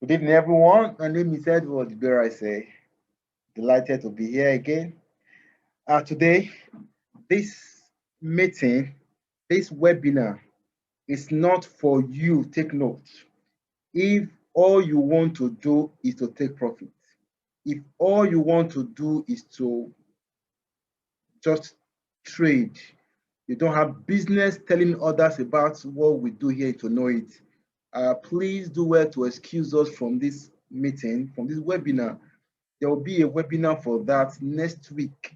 Good evening, everyone. My name is Edward. Dare I say, delighted to be here again. Today, this meeting, this webinar is not for you. Take note. If all you want to do is to take profit, if all you want to do is to just trade, you don't have business telling others about what we do here to know it. Please do well to excuse us from this meeting, from this webinar. There will be a webinar for that next week,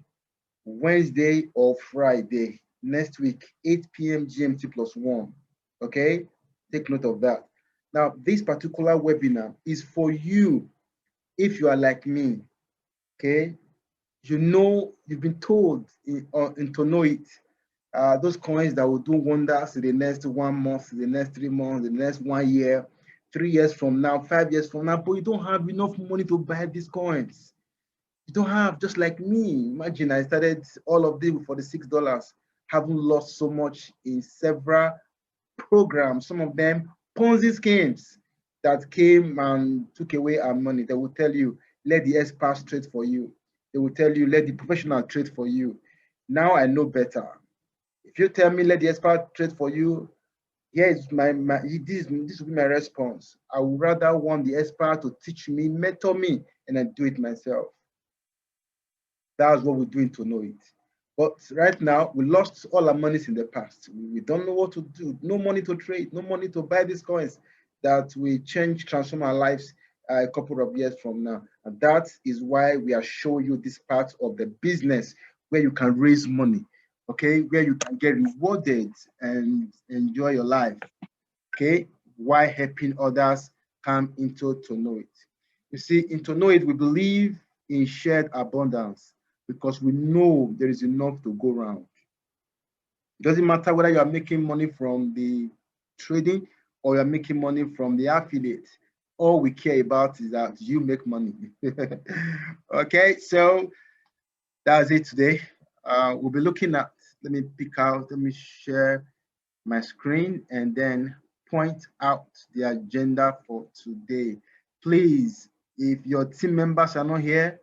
Wednesday or Friday. Next week, 8 p.m. GMT +1. Okay? Take note of that. Now, this particular webinar is for you if you are like me. Okay? You know, you've been told in Tonoit, those coins that will do wonders in the next 1 month, in the next 3 months, in the next 1 year, 3 years from now, 5 years from now, but you don't have enough money to buy these coins. You don't have, just like me. Imagine I started all of them for the $6, haven't lost so much in several programs, some of them Ponzi schemes that came and took away our money. They will tell you, let the experts trade for you. They will tell you, let the professional trade for you. Now I know better. If you tell me, let the expert trade for you, here is this will be my response. I would rather want the expert to teach me, mentor me, and then do it myself. That's what we're doing to know it. But right now, we lost all our monies in the past. We don't know what to do. No money to trade, no money to buy these coins that will transform our lives a couple of years from now. And that is why we are showing you this part of the business where you can raise money, okay? Where you can get rewarded and enjoy your life, okay? While helping others come into to know it. You see, in to know it, we believe in shared abundance because we know there is enough to go around. It doesn't matter whether you are making money from the trading or you're making money from the affiliate. All we care about is that you make money. Okay, so that's it today. We'll be looking at, let me share my screen and then point out the agenda for today. Please, if your team members are not here,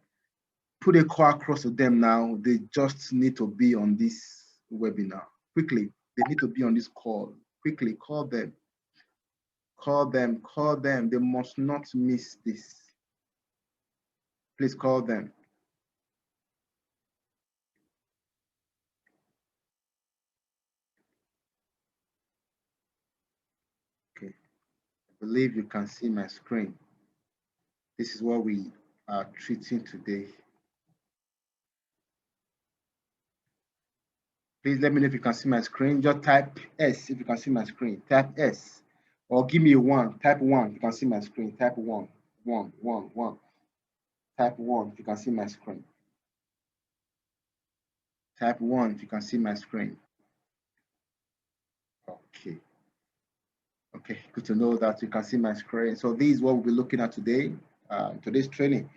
put a call across to them now. They just need to be on this webinar. Quickly, they need to be on this call. Quickly, call them. Call them, call them. They must not miss this. Please call them. Okay, I believe you can see my screen. This is what we are treating today. Please let me know if you can see my screen. Just type S if you can see my screen. Type S or give me a 1. Type 1 if you can see my screen. Type 1. 1, 1, 1. Type 1 if you can see my screen. Type 1 if you can see my screen. Okay. Okay, good to know that you can see my screen. So this is what we'll be looking at today, today's training,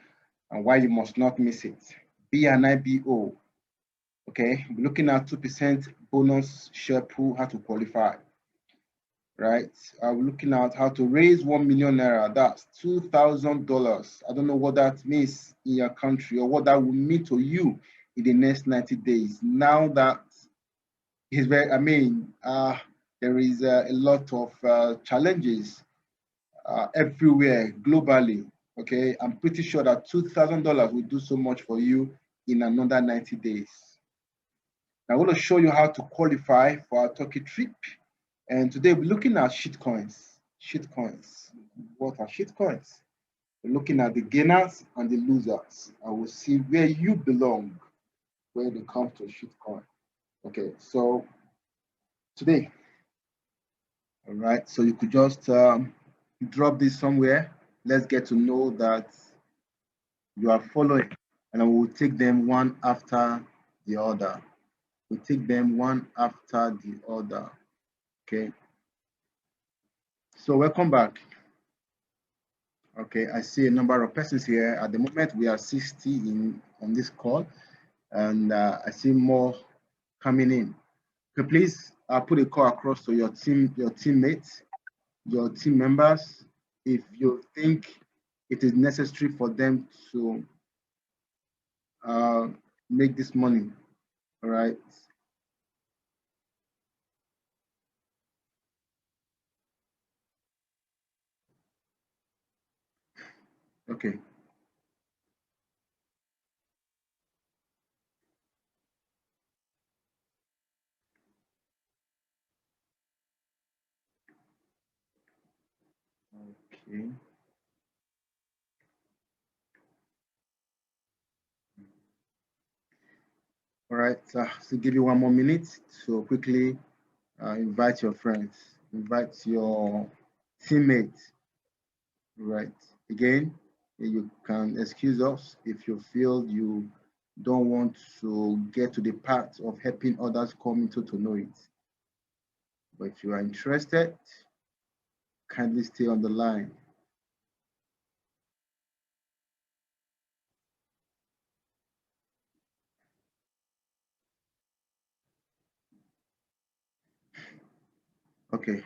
and why you must not miss it. Be an IBO. Okay, we're looking at 2% bonus share pool, how to qualify. Right, we're looking at how to raise 1 million naira. That's $2,000. I don't know what that means in your country or what that will mean to you in the next 90 days. Now that is very, there is a lot of challenges everywhere globally. Okay, I'm pretty sure that $2,000 will do so much for you in another 90 days. Now, I want to show you how to qualify for our Turkey trip. And today we're looking at shitcoins. Shitcoins. What are shitcoins? We're looking at the gainers and the losers. I will see where you belong when it comes to shitcoin. Okay, so today, all right, so you could just drop this somewhere. Let's get to know that you are following, and I will take them one after the other. We take them one after the other. Okay. So welcome back. Okay, I see a number of persons here. At the moment, we are 60 on this call, and I see more coming in. Okay, please put a call across to your teammates, your team members. if you think it is necessary for them to uh, make this money. All right. Okay. Okay. All right. So give you 1 more minute to quickly invite your friends, invite your teammates. Right. Again, you can excuse us if you feel you don't want to get to the part of helping others come into to know it. But if you are interested, kindly stay on the line. Okay.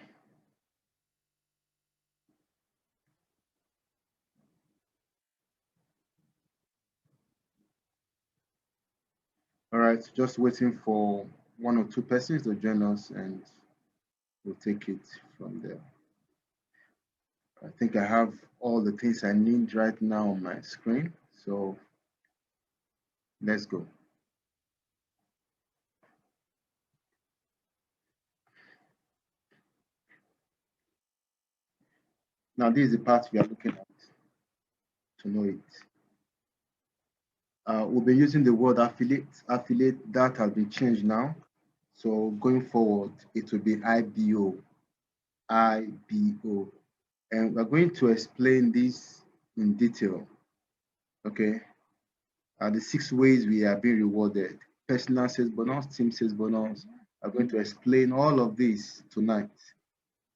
All right. Just waiting for 1 or 2 persons to join us and we'll take it from there. I think I have all the things I need right now on my screen. So let's go. Now, this is the part we are looking at to know it. We'll be using the word affiliate. Affiliate, that has been changed now. So going forward, it will be IBO. IBO. And we're going to explain this in detail. Okay. The 6 ways we are being rewarded. Personal sales bonus, team sales bonus. I'm going to explain all of this tonight.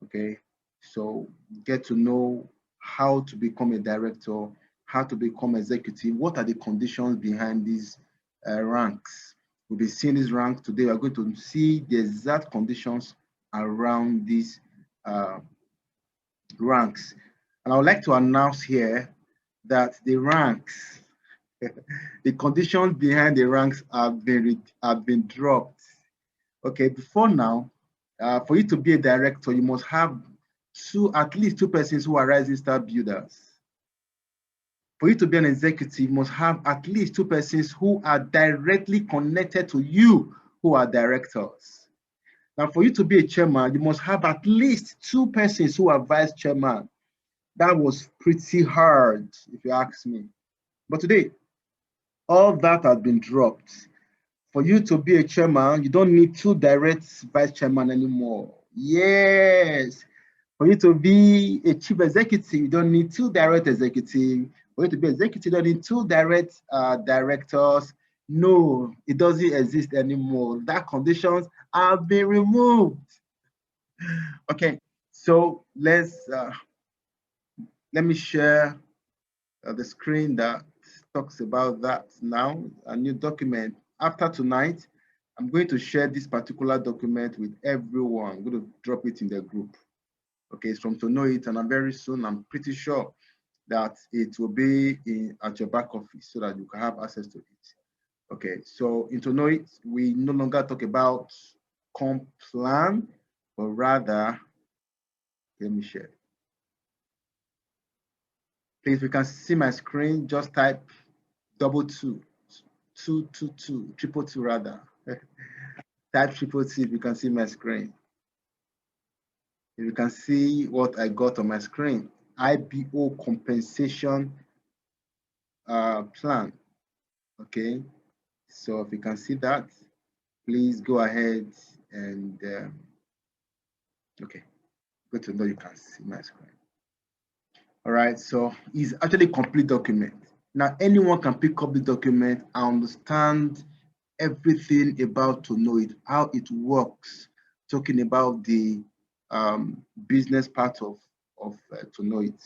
Okay. So get to know how to become a director, how to become executive, what are the conditions behind these ranks. We'll be seeing these ranks today. We're going to see the exact conditions around these uh, ranks. And I would like to announce here that the ranks, the conditions behind the ranks have been dropped. Okay, before now, for you to be a director, you must have at least 2 persons who are rising star builders. For you to be an executive, you must have at least 2 persons who are directly connected to you, who are directors. Now, for you to be a chairman, you must have at least 2 persons who are vice chairman. That was pretty hard, if you ask me. But today, all that has been dropped. For you to be a chairman, you don't need 2 direct vice chairman anymore. Yes. For you to be a chief executive, you don't need 2 direct executives. For you to be executive, you don't need 2 direct directors. No, it doesn't exist anymore. That conditions have been removed. Okay, so let me share the screen that talks about that now, a new document. After tonight, I'm going to share this particular document with everyone. I'm going to drop it in the group. Okay, it's from Tonoit, and very soon, I'm pretty sure that it will be at your back office so that you can have access to it. Okay, so in Tonoit, we no longer talk about comp plan, but rather, let me share. Please, if you can see my screen, just type 22, 222, 222 rather. Type 222 if you can see my screen. If you can see what I got on my screen, IBO compensation plan. Okay, so if you can see that, please go ahead and okay, good to know you can see my screen. All right, so it's actually a complete document. Now anyone can pick up the document and understand everything about Tonoit, how it works, talking about the business part of Tonoit.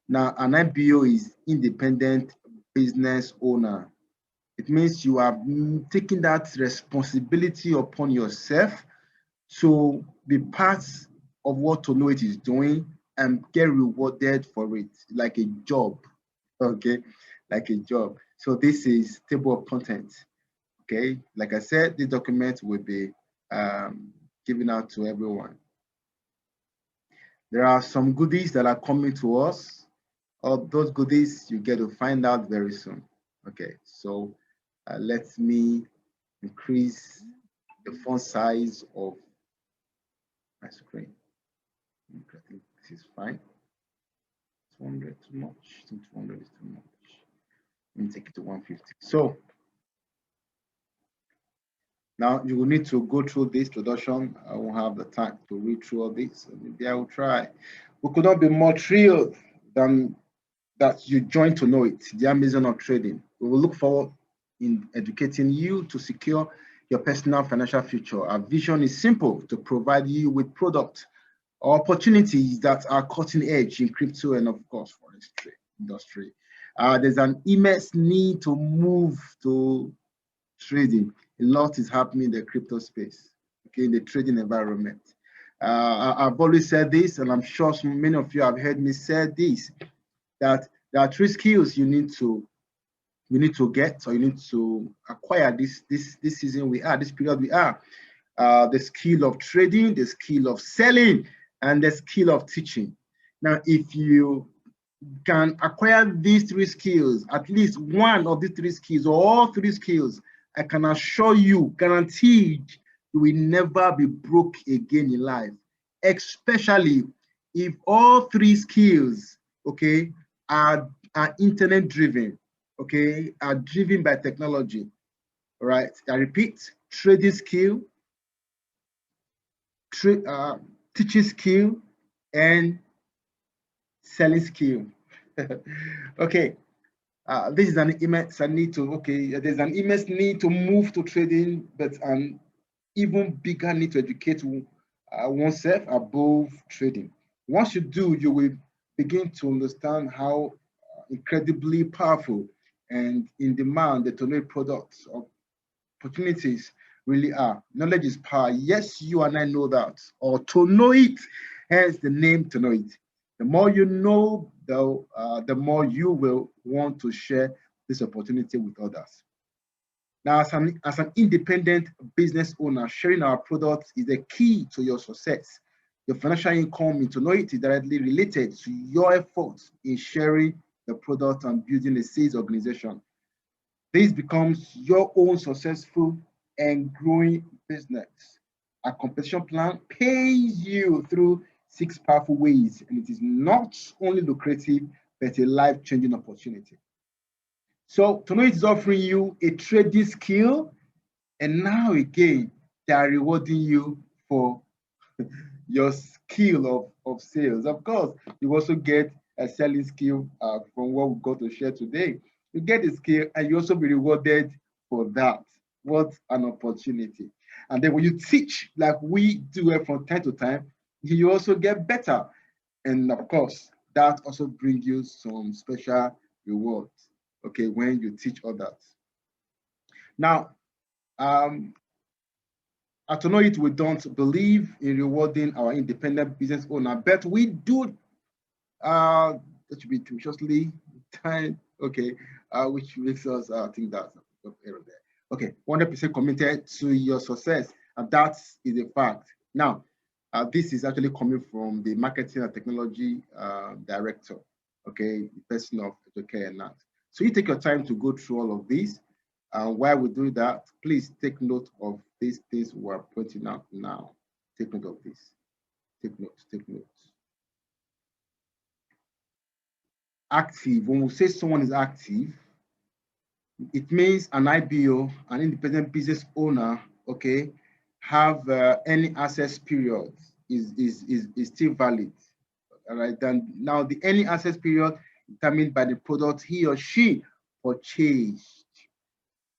Now, an IBO is independent business owner. It means you are taking that responsibility upon yourself to be part of what Tonoit is doing, and get rewarded for it, like a job. Okay, like a job. So this is table of contents. Okay, like I said, this document will be given out to everyone. There are some goodies that are coming to us. All those goodies you get to find out very soon. Okay, so let me increase the font size of my screen. I think this is fine. 200 too much. I think 200 is too much. Let me take it to 150. So now you will need to go through this introduction. I won't have the time to read through all this. So maybe I will try. We could not be more thrilled than that you join Tonoit, the Amazon of trading. We will look forward in educating you to secure your personal financial future. Our vision is simple: to provide you with products or opportunities that are cutting edge in crypto and, of course, forestry industry. There's an immense need to move to trading. A lot is happening in the crypto space, okay, in the trading environment. I've always said this, and I'm sure many of you have heard me say this, that there are three skills you need to get, or you need to acquire this season we are, this period we are. The skill of trading, the skill of selling, and the skill of teaching. Now, if you can acquire these three skills, at least one of these three skills, or all three skills, I can assure you, guaranteed, you will never be broke again in life, especially if all three skills, okay, are internet driven, okay, are driven by technology. All right, I repeat: trading skill, teaching skill, and selling skill. Okay, this is an immense need to, okay, there's an immense need to move to trading, but an even bigger need to educate oneself above trading. Once you do, you will begin to understand how incredibly powerful and in demand the Tonoit products or opportunities really are. Knowledge is power. Yes, you and I know that. Or to know it, hence the name to know it. The more you know, the more you will want to share this opportunity with others. Now, as an independent business owner, sharing our products is the key to your success. Your financial income into Tonoit is directly related to your efforts in sharing the product and building a sales organization. This becomes your own successful and growing business. Our compensation plan pays you through 6 powerful ways, and it is not only lucrative, but a life-changing opportunity. So Tonoit is offering you a trading skill, and now again, they are rewarding you for your skill of sales. Of course, you also get a selling skill from what we've got to share today. You get a skill and you also be rewarded for that. What an opportunity. And then when you teach, like we do it from time to time, you also get better. And of course, that also brings you some special rewards, okay, when you teach others. Now, at Tonoit, we don't believe in rewarding our independent business owner, but we do, that should be temporarily time, okay, which makes us think that's an error there. Okay, 100% committed to your success, and that is a fact. Now, this is actually coming from the marketing and technology director, okay, the person of Educare and that. So you take your time to go through all of this. While we do that, please take note of these things we are pointing out now. Take note of this. Take notes, take notes. Active, when we say someone is active, it means an IBO, an independent business owner, okay, have any access period is still valid. All right, then now the any access period determined by the product he or she purchased.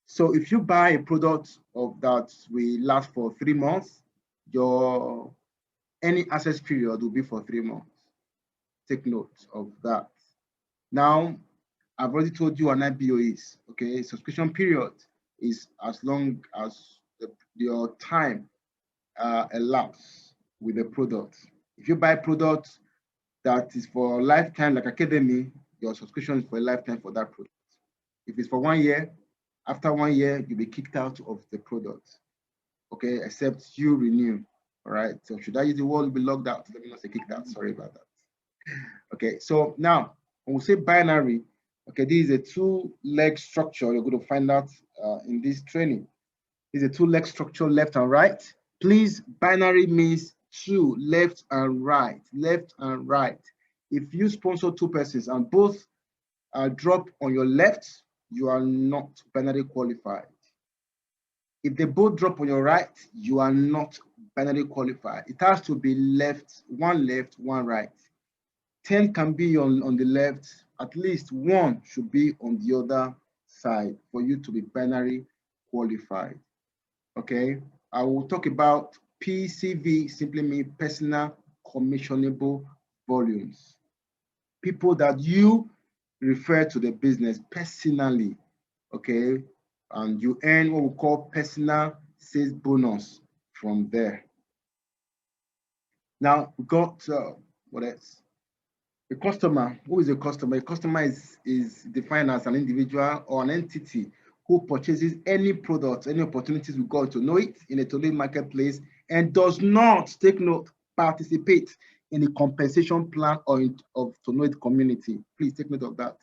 So if you buy a product of that will last for 3 months, your any access period will be for 3 months. Take note of that. Now, I've already told you what an IBO is, okay? Subscription period is as long as your time elapsed with the product. If you buy product that is for lifetime, like Academy, your subscription is for a lifetime for that product. If it's for 1 year, after 1 year, you'll be kicked out of the product. Okay, except you renew. All right. So should I use the word be logged out? Let me not say kicked out. Sorry about that. Okay, so now when we say binary, okay, this is a two-leg structure. You're going to find out in this training. This is a two-leg structure, left and right. Please, binary means two, left and right, left and right. If you sponsor two persons and both drop on your left, you are not binary qualified. If they both drop on your right, you are not binary qualified. It has to be left, one right. 10 can be on the left, at least one should be on the other side for you to be binary qualified. Okay, I will talk about PCV, simply means personal commissionable volumes. People that you refer to the business personally, okay, and you earn what we call personal sales bonus from there. Now we got what else? A customer. Who is a customer? A customer is defined as an individual or an entity who purchases any product, any opportunities we got to know it in a Tonoit marketplace and does not, take note, participate in a compensation plan or of Tonoit community. Please take note of that.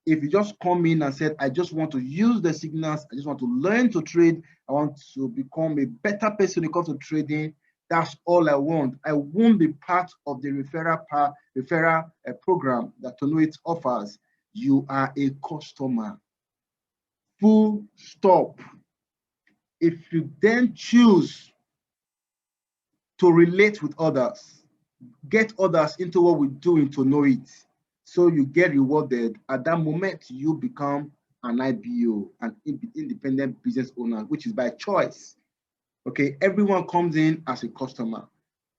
If you just come in and said, I just want to use the signals, I just want to learn to trade, I want to become a better person when it comes to trading, that's all I want. I won't be part of the referral program that Tonoit offers. You are a customer. Full stop. If you then choose to relate with others, get others into what we do in Tonoit, so you get rewarded, at that moment you become an IBO, an independent business owner, which is by choice. Okay, everyone comes in as a customer,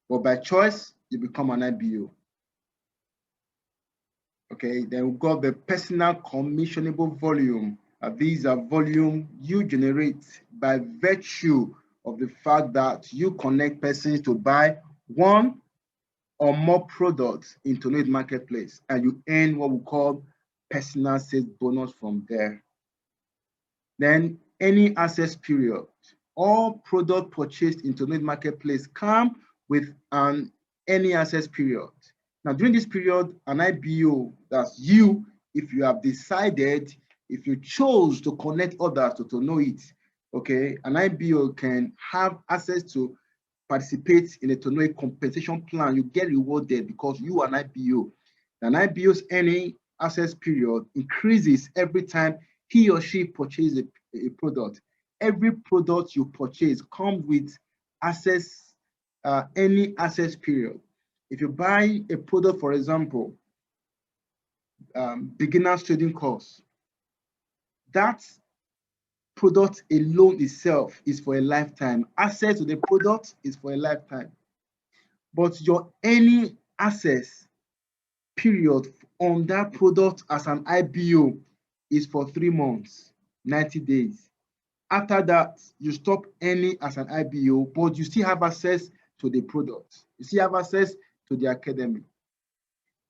but by choice, you become an IBO. Okay, then we've got the personal commissionable volume. These are volume you generate by virtue of the fact that you connect persons to buy one or more products in Tonoit marketplace, and you earn what we call personal sales bonus from there. Then any access period. All product purchased in Tonoit marketplace come with an any access period. Now, during this period, an IBO, that's you, if you have decided, if you chose to connect others to Tonoit, okay, an IBO can have access to participate in a Tonoit compensation plan. You get rewarded because you are an IBO. An IBO's any access period increases every time he or she purchases a product. Every product you purchase comes with access, any access period. If you buy a product, for example, beginner's trading course, that product alone itself is for a lifetime. Access to the product is for a lifetime. But your any access period on that product as an IBO is for 3 months, 90 days. After that, you stop any as an IBO, but you still have access to the product. You still have access to the academy.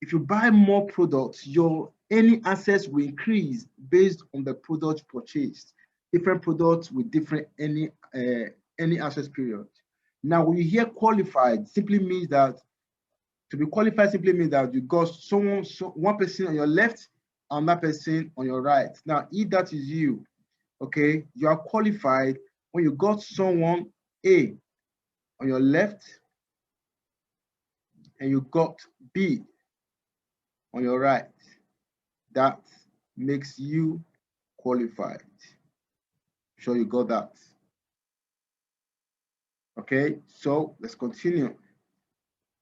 If you buy more products, your any access will increase based on the products purchased. Different products with different any access period. Now, when you hear qualified, simply means that to be qualified simply means that you got one person on your left, another person on your right. Now, if that is you, okay, you are qualified when you got someone A on your left and you got B on your right. That makes you qualified. Sure you got that. Okay, so let's continue.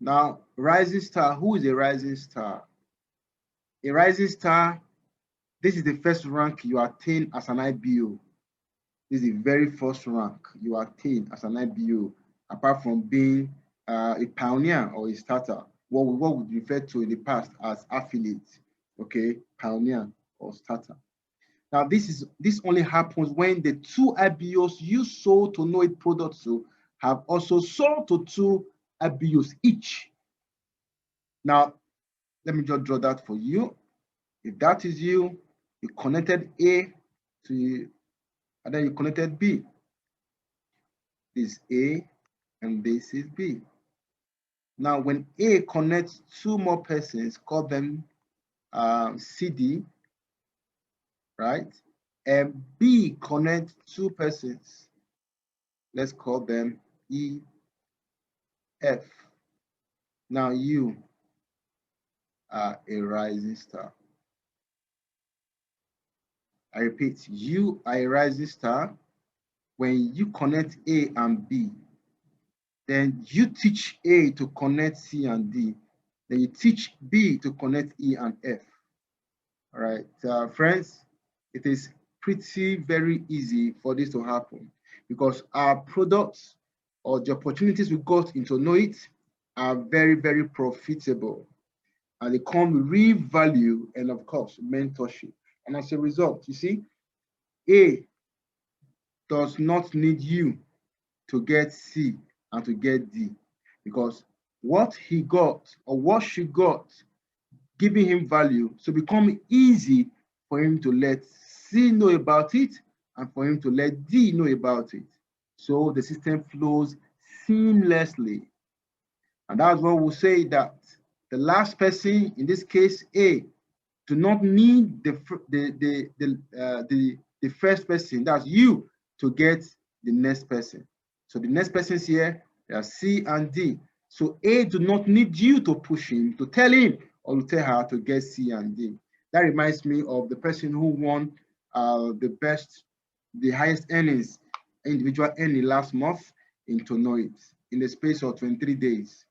Now, rising star. Who is a rising star? A rising star, this is the first rank you attain as an IBO. This is the very first rank you attain as an IBO, apart from being a pioneer or a starter, what we refer to in the past as affiliate, okay, pioneer or starter. Now, this only happens when the two IBOs you sold Tonoit products to have also sold to two IBOs each. Now, let me just draw that for you. If that is you, you connected A to, and then you connected B. This is A and this is B. Now, when A connects two more persons, call them CD, right? And B connects two persons, let's call them EF. Now you are a rising star. I repeat, you are a rising star. When you connect A and B, then you teach A to connect C and D. Then you teach B to connect E and F. All right, friends, it is pretty very easy for this to happen because our products or the opportunities we got into Tonoit are very, very profitable, and they come with real value and, of course, mentorship. And as a result, you see, A does not need you to get C and to get D, because what he got or what she got giving him value, so become easy for him to let C know about it and for him to let D know about it. So the system flows seamlessly. And that's what we'll say, that the last person, in this case A, do not need the first person, that's you, to get the next person. So the next persons here, they are C and D. So A do not need you to push him, to tell him or to tell her to get C and D. That reminds me of the person who won the highest earnings, individual earning last month in Tonoit in the space of 23 days.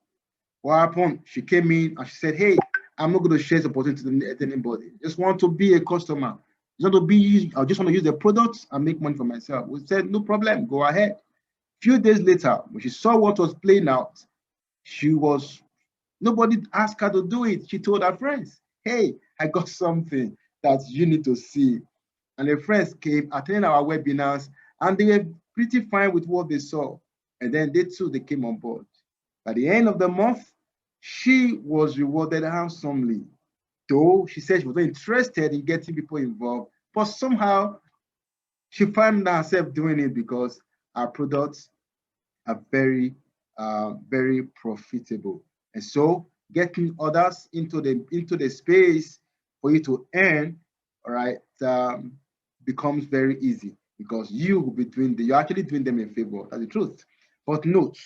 What happened? She came in and she said, hey, I'm not going to share this opportunity to anybody. Just want to be a customer. I just want to use the products and make money for myself. We said, no problem, go ahead. Few days later, when she saw what was playing out, nobody asked her to do it. She told her friends, hey, I got something that you need to see. And the friends came, attending our webinars, and they were pretty fine with what they saw. And then they came on board. At the end of the month, she was rewarded handsomely. Though she said she was not interested in getting people involved, but somehow she found herself doing it because our products are very, very profitable. And so getting others into the space for you to earn, all right, becomes very easy because you're actually doing them a favor. That's the truth. But note,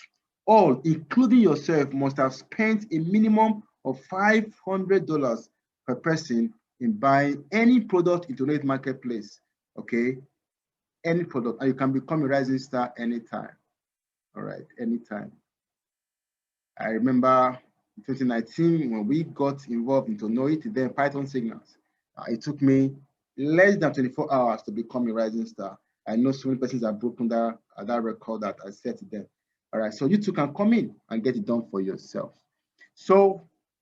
all, including yourself, must have spent a minimum of $500 per person in buying any product in today's marketplace. Okay, any product, and you can become a rising star anytime. All right, anytime. I remember in 2019 when we got involved in Tonoit, then Python signals. It took me less than 24 hours to become a rising star. I know so many persons have broken that record that I set to them. All right, so you too can come in and get it done for yourself. So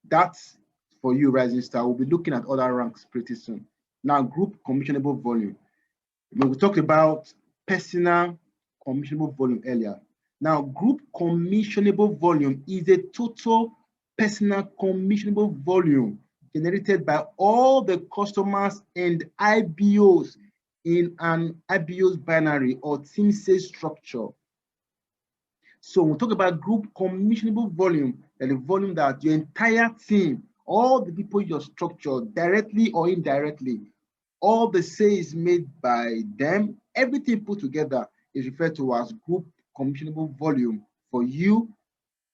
that's for you, rising star. We'll be looking at other ranks pretty soon. Now, group commissionable volume. We talked about personal commissionable volume earlier. Now, group commissionable volume is a total personal commissionable volume generated by all the customers and IBOs in an IBO's binary or team sales structure. So when we talk about group commissionable volume, and the volume that your entire team, all the people in your structure, directly or indirectly, all the sales made by them, everything put together is referred to as group commissionable volume for you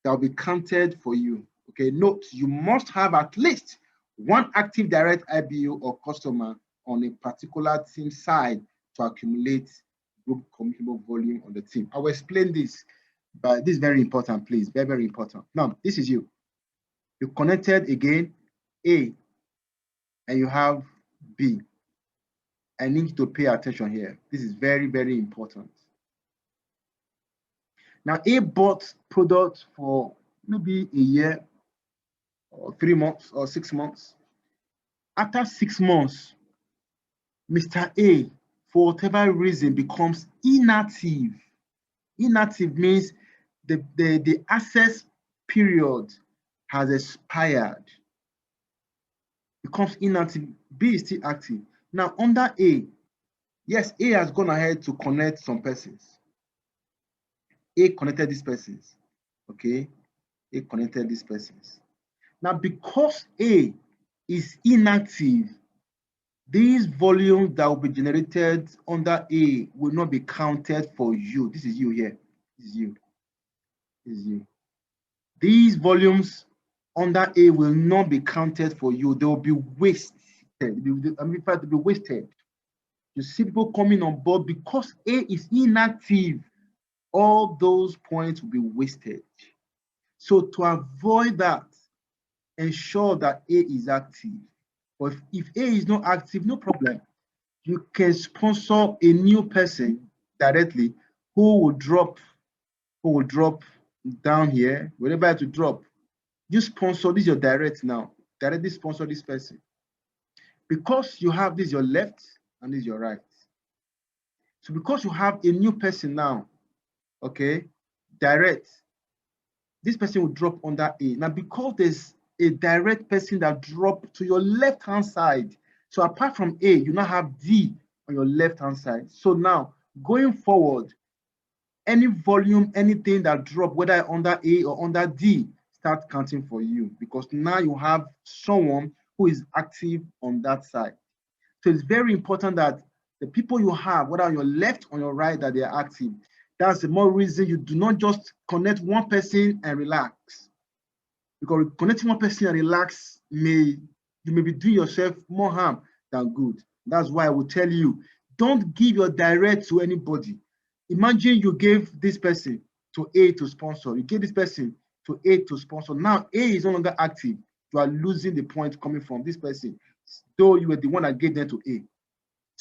that will be counted for you. Okay, note, you must have at least one active direct IBO or customer on a particular team side to accumulate group commissionable volume on the team. I will explain this, but this is very important, please, very, very important. Now, this is you. You connected again A, and you have B. I need you to pay attention here. This is very, very important. Now, A bought products for maybe a year or 3 months or 6 months. After 6 months, Mr. A, for whatever reason, becomes inactive. Inactive means the access period has expired. becomes inactive, B is still active. Now under A, yes, A has gone ahead to connect some persons. A connected these persons. Okay, A connected these persons. Now, because A is inactive, these volumes that will be generated under A will not be counted for you. This is you here. This is you. This is you. These volumes under A will not be counted for you. They will be wasted. In fact, they'll be wasted. You see people coming on board because A is inactive. All those points will be wasted. So to avoid that, ensure that A is active. But if A is not active, no problem. You can sponsor a new person directly who will drop down here, wherever you have to drop. You sponsor, this is your direct now. Directly sponsor this person. Because you have this your left and this your right. So because you have a new person now, okay, direct, this person will drop under A. Now, because there's a direct person that drop to your left-hand side, so apart from A, you now have D on your left-hand side. So now, going forward, any volume, anything that drop, whether under A or under D, start counting for you because now you have someone who is active on that side. So it's very important that the people you have, whether on your left or your right, that they are active. That's the more reason you do not just connect one person and relax. Because connecting one person and relax you may be doing yourself more harm than good. That's why I will tell you, don't give your direct to anybody. Imagine you gave this person to A to sponsor. You gave this person to A to sponsor. Now A is no longer active. You are losing the point coming from this person, though you were the one that gave them to A.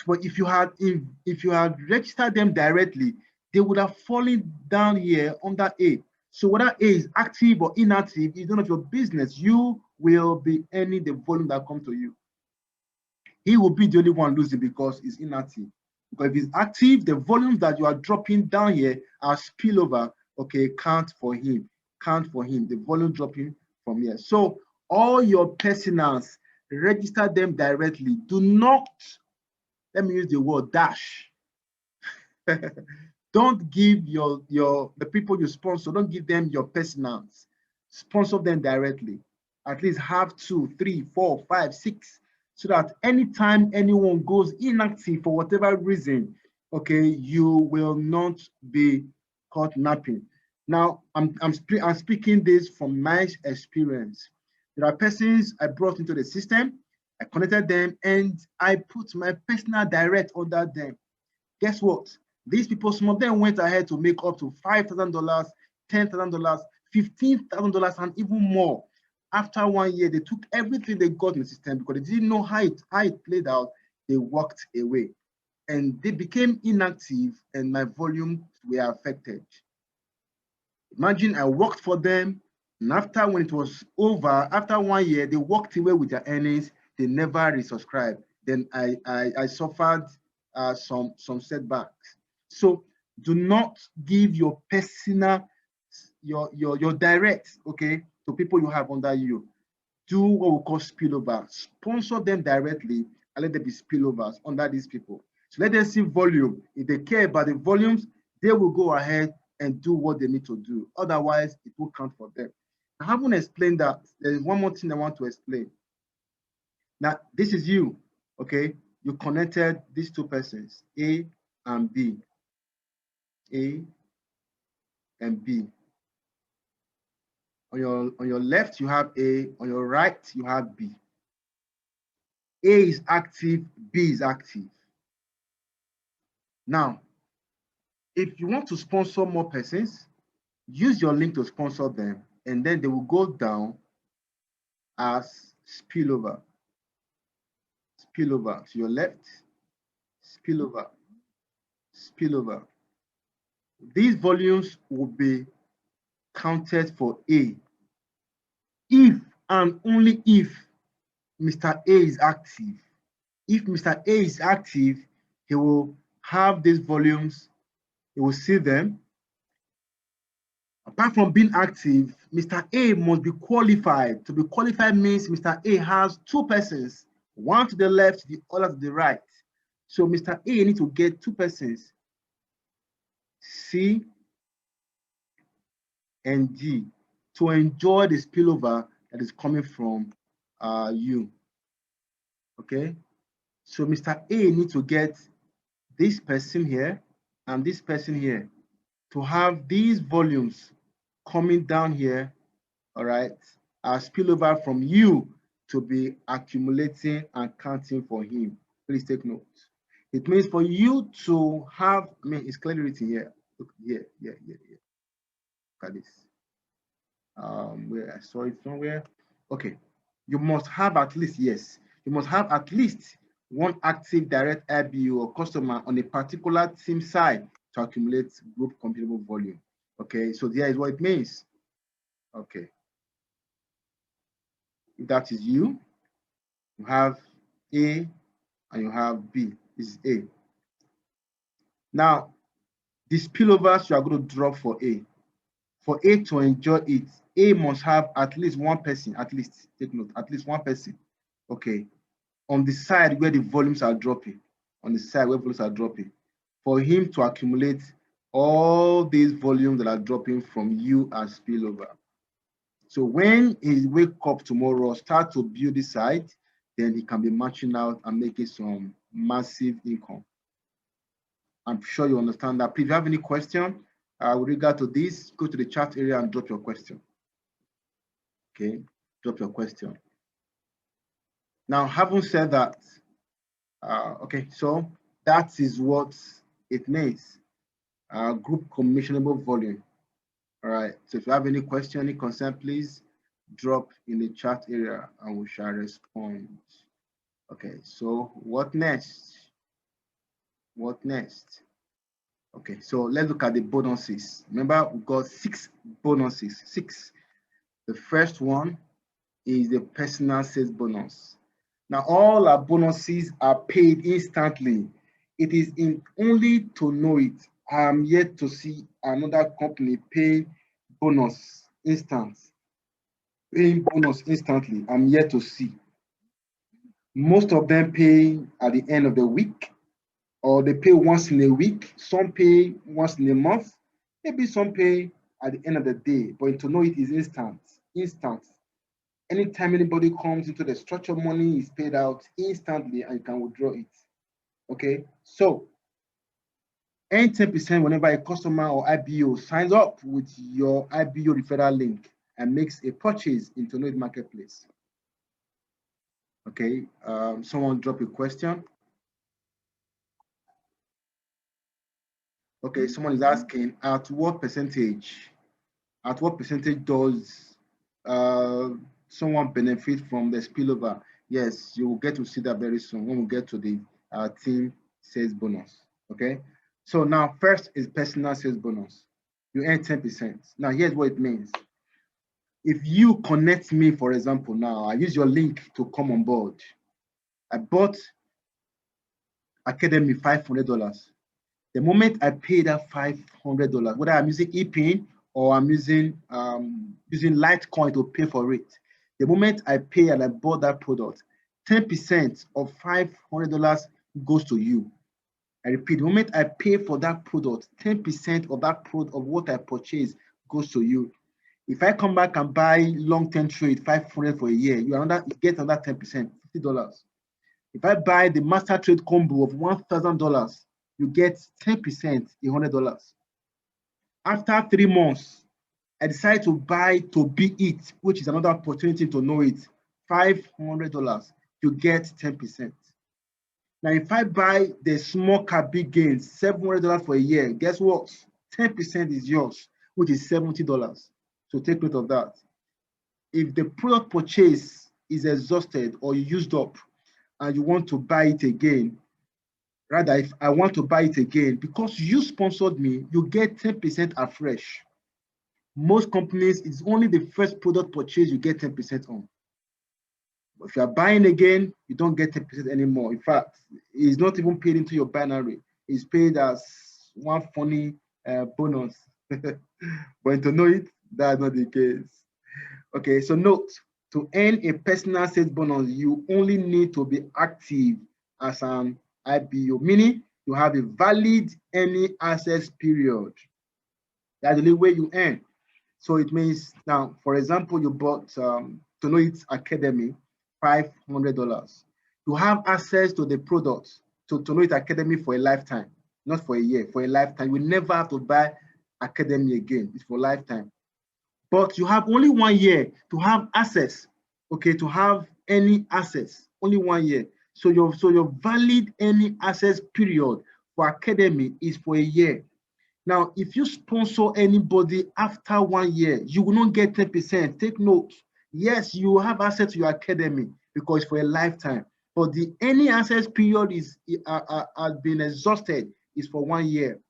But if you had registered them directly, they would have fallen down here under A. So whether A is active or inactive is none of your business. You will be earning the volume that comes to you. He will be the only one losing because he's inactive. Because if he's active, the volumes that you are dropping down here are spillover. Okay, count for him. Count for him. The volume dropping from here. So all your personals, register them directly. Do not, let me use the word dash. Don't give the people you sponsor, don't give them your personals. Sponsor them directly. At least have 2, 3, 4, 5, 6, so that anytime anyone goes inactive for whatever reason, okay, you will not be caught napping. Now, I'm speaking this from my experience. There are persons I brought into the system, I connected them, and I put my personal direct under them. Guess what? These people, some of them went ahead to make up to $5,000, $10,000, $15,000, and even more. After 1 year, they took everything they got in the system because they didn't know how it played out. They walked away and they became inactive and my volumes were affected. Imagine I worked for them, and after when it was over, after 1 year, they walked away with their earnings. They never resubscribed. Then I suffered some setbacks. So do not give your personal, your direct, okay, to people you have under you. Do what we call spillover. Sponsor them directly and let there be spillovers under these people. So let them see volume. If they care about the volumes, they will go ahead and do what they need to do. Otherwise, it will count for them. I haven't explained that. There is one more thing I want to explain. Now, this is you, okay? You connected these two persons, A and B. A and B. On your left, you have A. On your right, you have B. A is active, B is active. Now, if you want to sponsor more persons, use your link to sponsor them, and then they will go down as spillover. Spillover to your left, spillover, spillover. These volumes will be counted for A if and only if Mr. A is active. If Mr. A is active, he will have these volumes, he will see them, Apart from being active, Mr. A must be qualified. To be qualified means Mr. A has two persons, one to the left, the other to the right. So Mr. A needs to get two persons, C and D, to enjoy the spillover that is coming from U. Okay, so Mr. A needs to get this person here and this person here to have these volumes coming down here, all right, spillover from U to be accumulating and counting for him. Please take note. It means for you to have, I mean, it's clearly written here. Look here. Look at this. Where I saw it somewhere. Okay, you must have at least, yes, you must have at least one active direct IBO or customer on a particular team side to accumulate group computable volume. Okay, so there is what it means. Okay, if that is you have A and you have B. This is A. Now, the spillovers you are going to drop for A. For A to enjoy it, A must have at least one person, at least, take note, at least one person, okay, on the side where the volumes are dropping, for him to accumulate all these volumes that are dropping from U as spillover. So when he wake up tomorrow, start to build this side, then he can be matching out and making some massive income. I'm sure you understand that. If you have any question with regard to this, go to the chat area and drop your question. Okay, drop your question. Now, having said that, okay, so that is what it means. Group commissionable volume. All right, so if you have any question, any concern, please drop in the chat area and we shall respond. Okay, so what next? What next? Okay, so let's look at the bonuses. Remember, we've got 6 bonuses, 6. The first one is the personal sales bonus. Now, all our bonuses are paid instantly. It is in only Tonoit. I am yet to see another company paying bonus instantly. I'm yet to see. Most of them pay at the end of the week, or they pay once in a week. Some pay once in a month. Maybe some pay at the end of the day. But to know it is instant. Anytime anybody comes into the structure, money is paid out instantly and you can withdraw it. Okay, so earn 10% whenever a customer or IBO signs up with your IBO referral link and makes a purchase in Tonoit Marketplace. Okay, someone drop a question. Okay, someone is asking, at what percentage does someone benefit from the spillover? Yes, you will get to see that very soon when we get to the team sales bonus. Okay, so now first is personal sales bonus. You earn 10%. Now here's what it means. If you connect me, for example, now I use your link to come on board. I bought Academy $500. The moment I pay that $500, whether I'm using ePIN or I'm using Litecoin to pay for it, the moment I pay and I bought that product, 10% of $500 goes to you. I repeat, the moment I pay for that product, 10% of that product of what I purchased goes to you. If I come back and buy long-term trade, 500 for a year, you get another 10%, $50. If I buy the master trade combo of $1,000, you get 10%, $100. After 3 months, I decide to buy to be it, which is another opportunity to know it, $500, you get 10%. Now, if I buy the small cap big gains, $700 for a year, guess what? 10% is yours, which is $70. So take note of that. If the product purchase is exhausted or used up and you want to buy it again, rather, if I want to buy it again, because you sponsored me, you get 10% afresh. Most companies, it's only the first product purchase you get 10% on. But if you are buying again, you don't get 10% anymore. In fact, it's not even paid into your binary. It's paid as one funny bonus. But to know it, that's not the case. Okay, so note, to earn a personal sales bonus, you only need to be active as an IBO, meaning you have a valid any access period. That's the only way you earn. So it means now, for example, you bought Tonoit Academy, $500. You have access to the product to Tonoit Academy for a lifetime, not for a year, for a lifetime. You will never have to buy Academy again. It's for lifetime. But you have only 1 year to have access, okay, to have any access, only 1 year. So your valid any access period for Academy is for a year. Now, if you sponsor anybody after 1 year, you will not get 10%. Take note. Yes, you have access to your academy because for a lifetime, but the any access period is has been exhausted is for 1 year.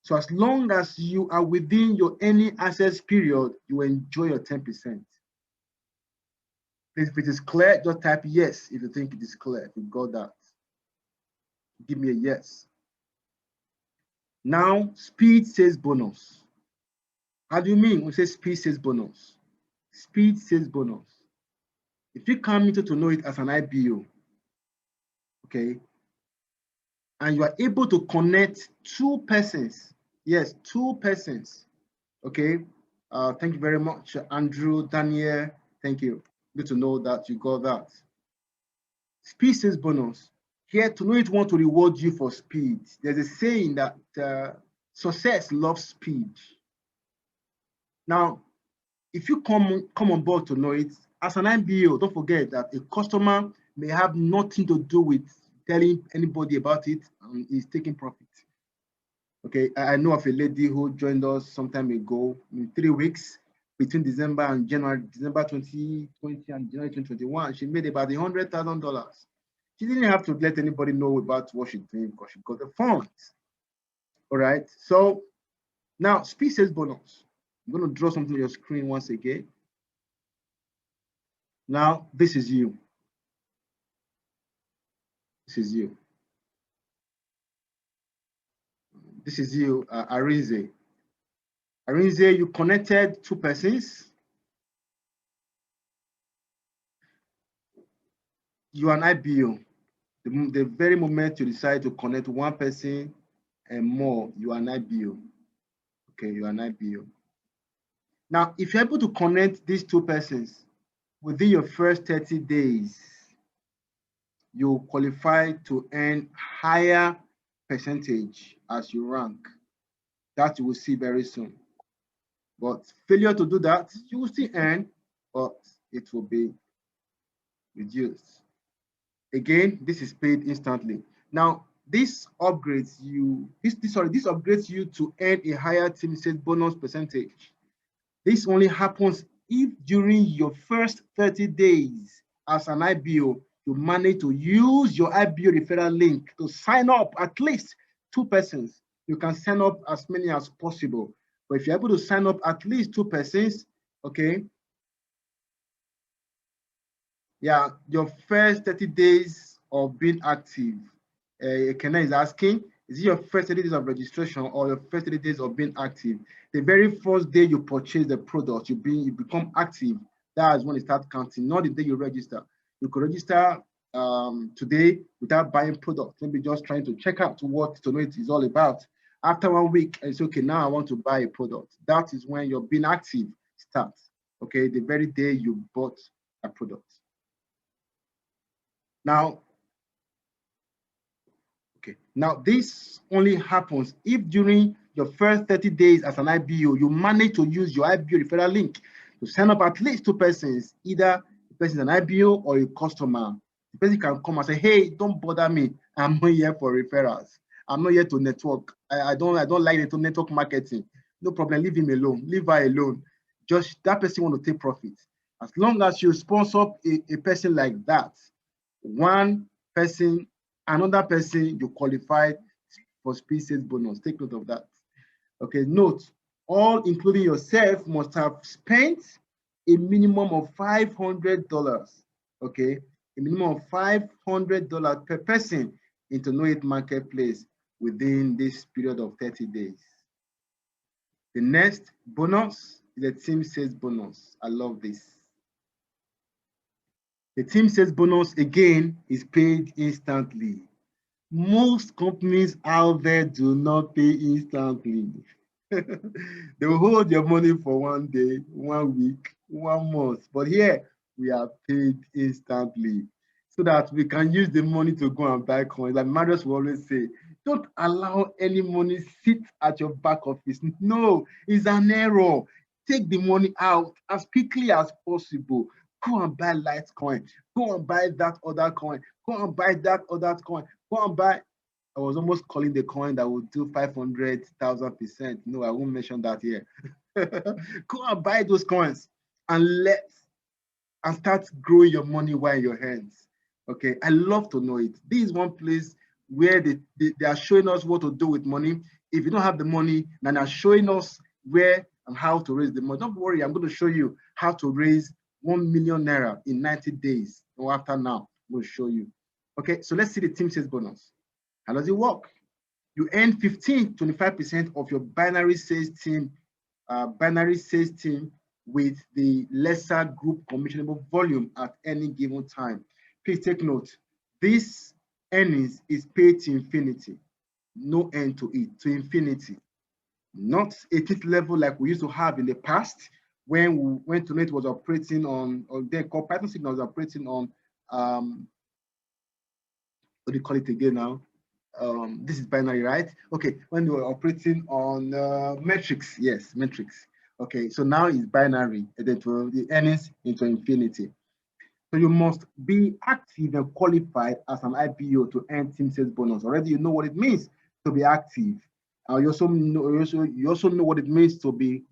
So as long as you are within your any access period, you enjoy your 10%. If it is clear, just type yes if you think it is clear. If you got that, give me a yes. Now, speed sales bonus. How do you mean when we say speed sales bonus? Speed sales bonus. If you come into to know it as an IBO, okay, and you are able to connect 2 persons, yes, 2 persons, okay. Thank you very much, Andrew, Daniel. Thank you. Good to know that you got that. Speed sales bonus. Here, to know it want to reward you for speed. There's a saying that success loves speed. Now, if you come on board to know it, as an IBO, don't forget that a customer may have nothing to do with telling anybody about it and is taking profit. Okay, I know of a lady who joined us some time ago in 3 weeks between December 2020 and January 2021. She made about $100,000. She didn't have to let anybody know about what she's doing because she got the funds. All right, so now speed sales bonus. I'm going to draw something on your screen once again. Now, this is you. This is you. This is you, Arinze. Arinze, you connected 2 persons. You are an IBO. The very moment you decide to connect 1 person and more, you are an IBO. Okay, you are an IBO. Now, if you're able to connect these 2 persons within your first 30 days, you qualify to earn higher percentage as you rank. That you will see very soon. But failure to do that, you will still earn, but it will be reduced. Again, this is paid instantly. Now, this upgrades you, this upgrades you to earn a higher team sales bonus percentage. This only happens if during your first 30 days as an IBO, you manage to use your IBO referral link to sign up at least 2 persons. You can sign up as many as possible. But if you're able to sign up at least 2 persons, okay, yeah, your first 30 days of being active. Kenna is asking, is it your first 30 days of registration or your first 30 days of being active? The very first day you purchase the product, you become active. That is when it starts counting, not the day you register. You could register today without buying product, maybe just trying to check out what Tonoit is all about. After 1 week, it's okay, now I want to buy a product. That is when your being active starts, okay, the very day you bought a product. Now, okay, now this only happens if during your first 30 days as an IBO, you manage to use your IBO referral link to sign up at least 2 persons, either the person is an IBO or a customer. The person can come and say, hey, don't bother me. I'm not here for referrals. I'm not here to network. I don't like to network marketing. No problem, leave him alone, leave her alone. Just that person want to take profit. As long as you sponsor a person like that, 1 person, another person, you qualified for speed sales bonus. Take note of that. Okay, note, all including yourself must have spent a minimum of $500. Okay, a minimum of $500 per person into Tonoit marketplace within this period of 30 days. The next bonus is the team sales bonus. I love this. The team sales bonus again is paid instantly. Most companies out there do not pay instantly. They will hold your money for 1 day, 1 week, 1 month. But here, we are paid instantly so that we can use the money to go and buy coins. Like Marius will always say, don't allow any money sit at your back office. No, it's an error. Take the money out as quickly as possible. Go and buy Litecoin. Go and buy that other coin. Go and buy that other coin. Go and buy. I was almost calling the coin that would do 500,000%. No, I won't mention that here. Go and buy those coins and start growing your money while in your hands. Okay, I love Tonoit. This is one place where they are showing us what to do with money. If you don't have the money, then they're showing us where and how to raise the money. Don't worry, I'm going to show you how to raise 1 million naira in 90 days. Or after now, we'll show you. Okay, so let's see the team sales bonus. How does it work? You earn 15-25% of your binary sales team with the lesser group commissionable volume at any given time. Please take note, this earnings is paid to infinity, no end to it, to infinity. Not 18th level like we used to have in the past when Tonoit was operating on, or then Python Signal was operating on, what do you call it again now? This is binary, right? Okay, when they were operating on metrics, yes, metrics. Okay, so now it's binary, and then the earnings into infinity. So you must be active and qualified as an IBO to earn team sales bonus. Already you know what it means to be active. You also know what it means to be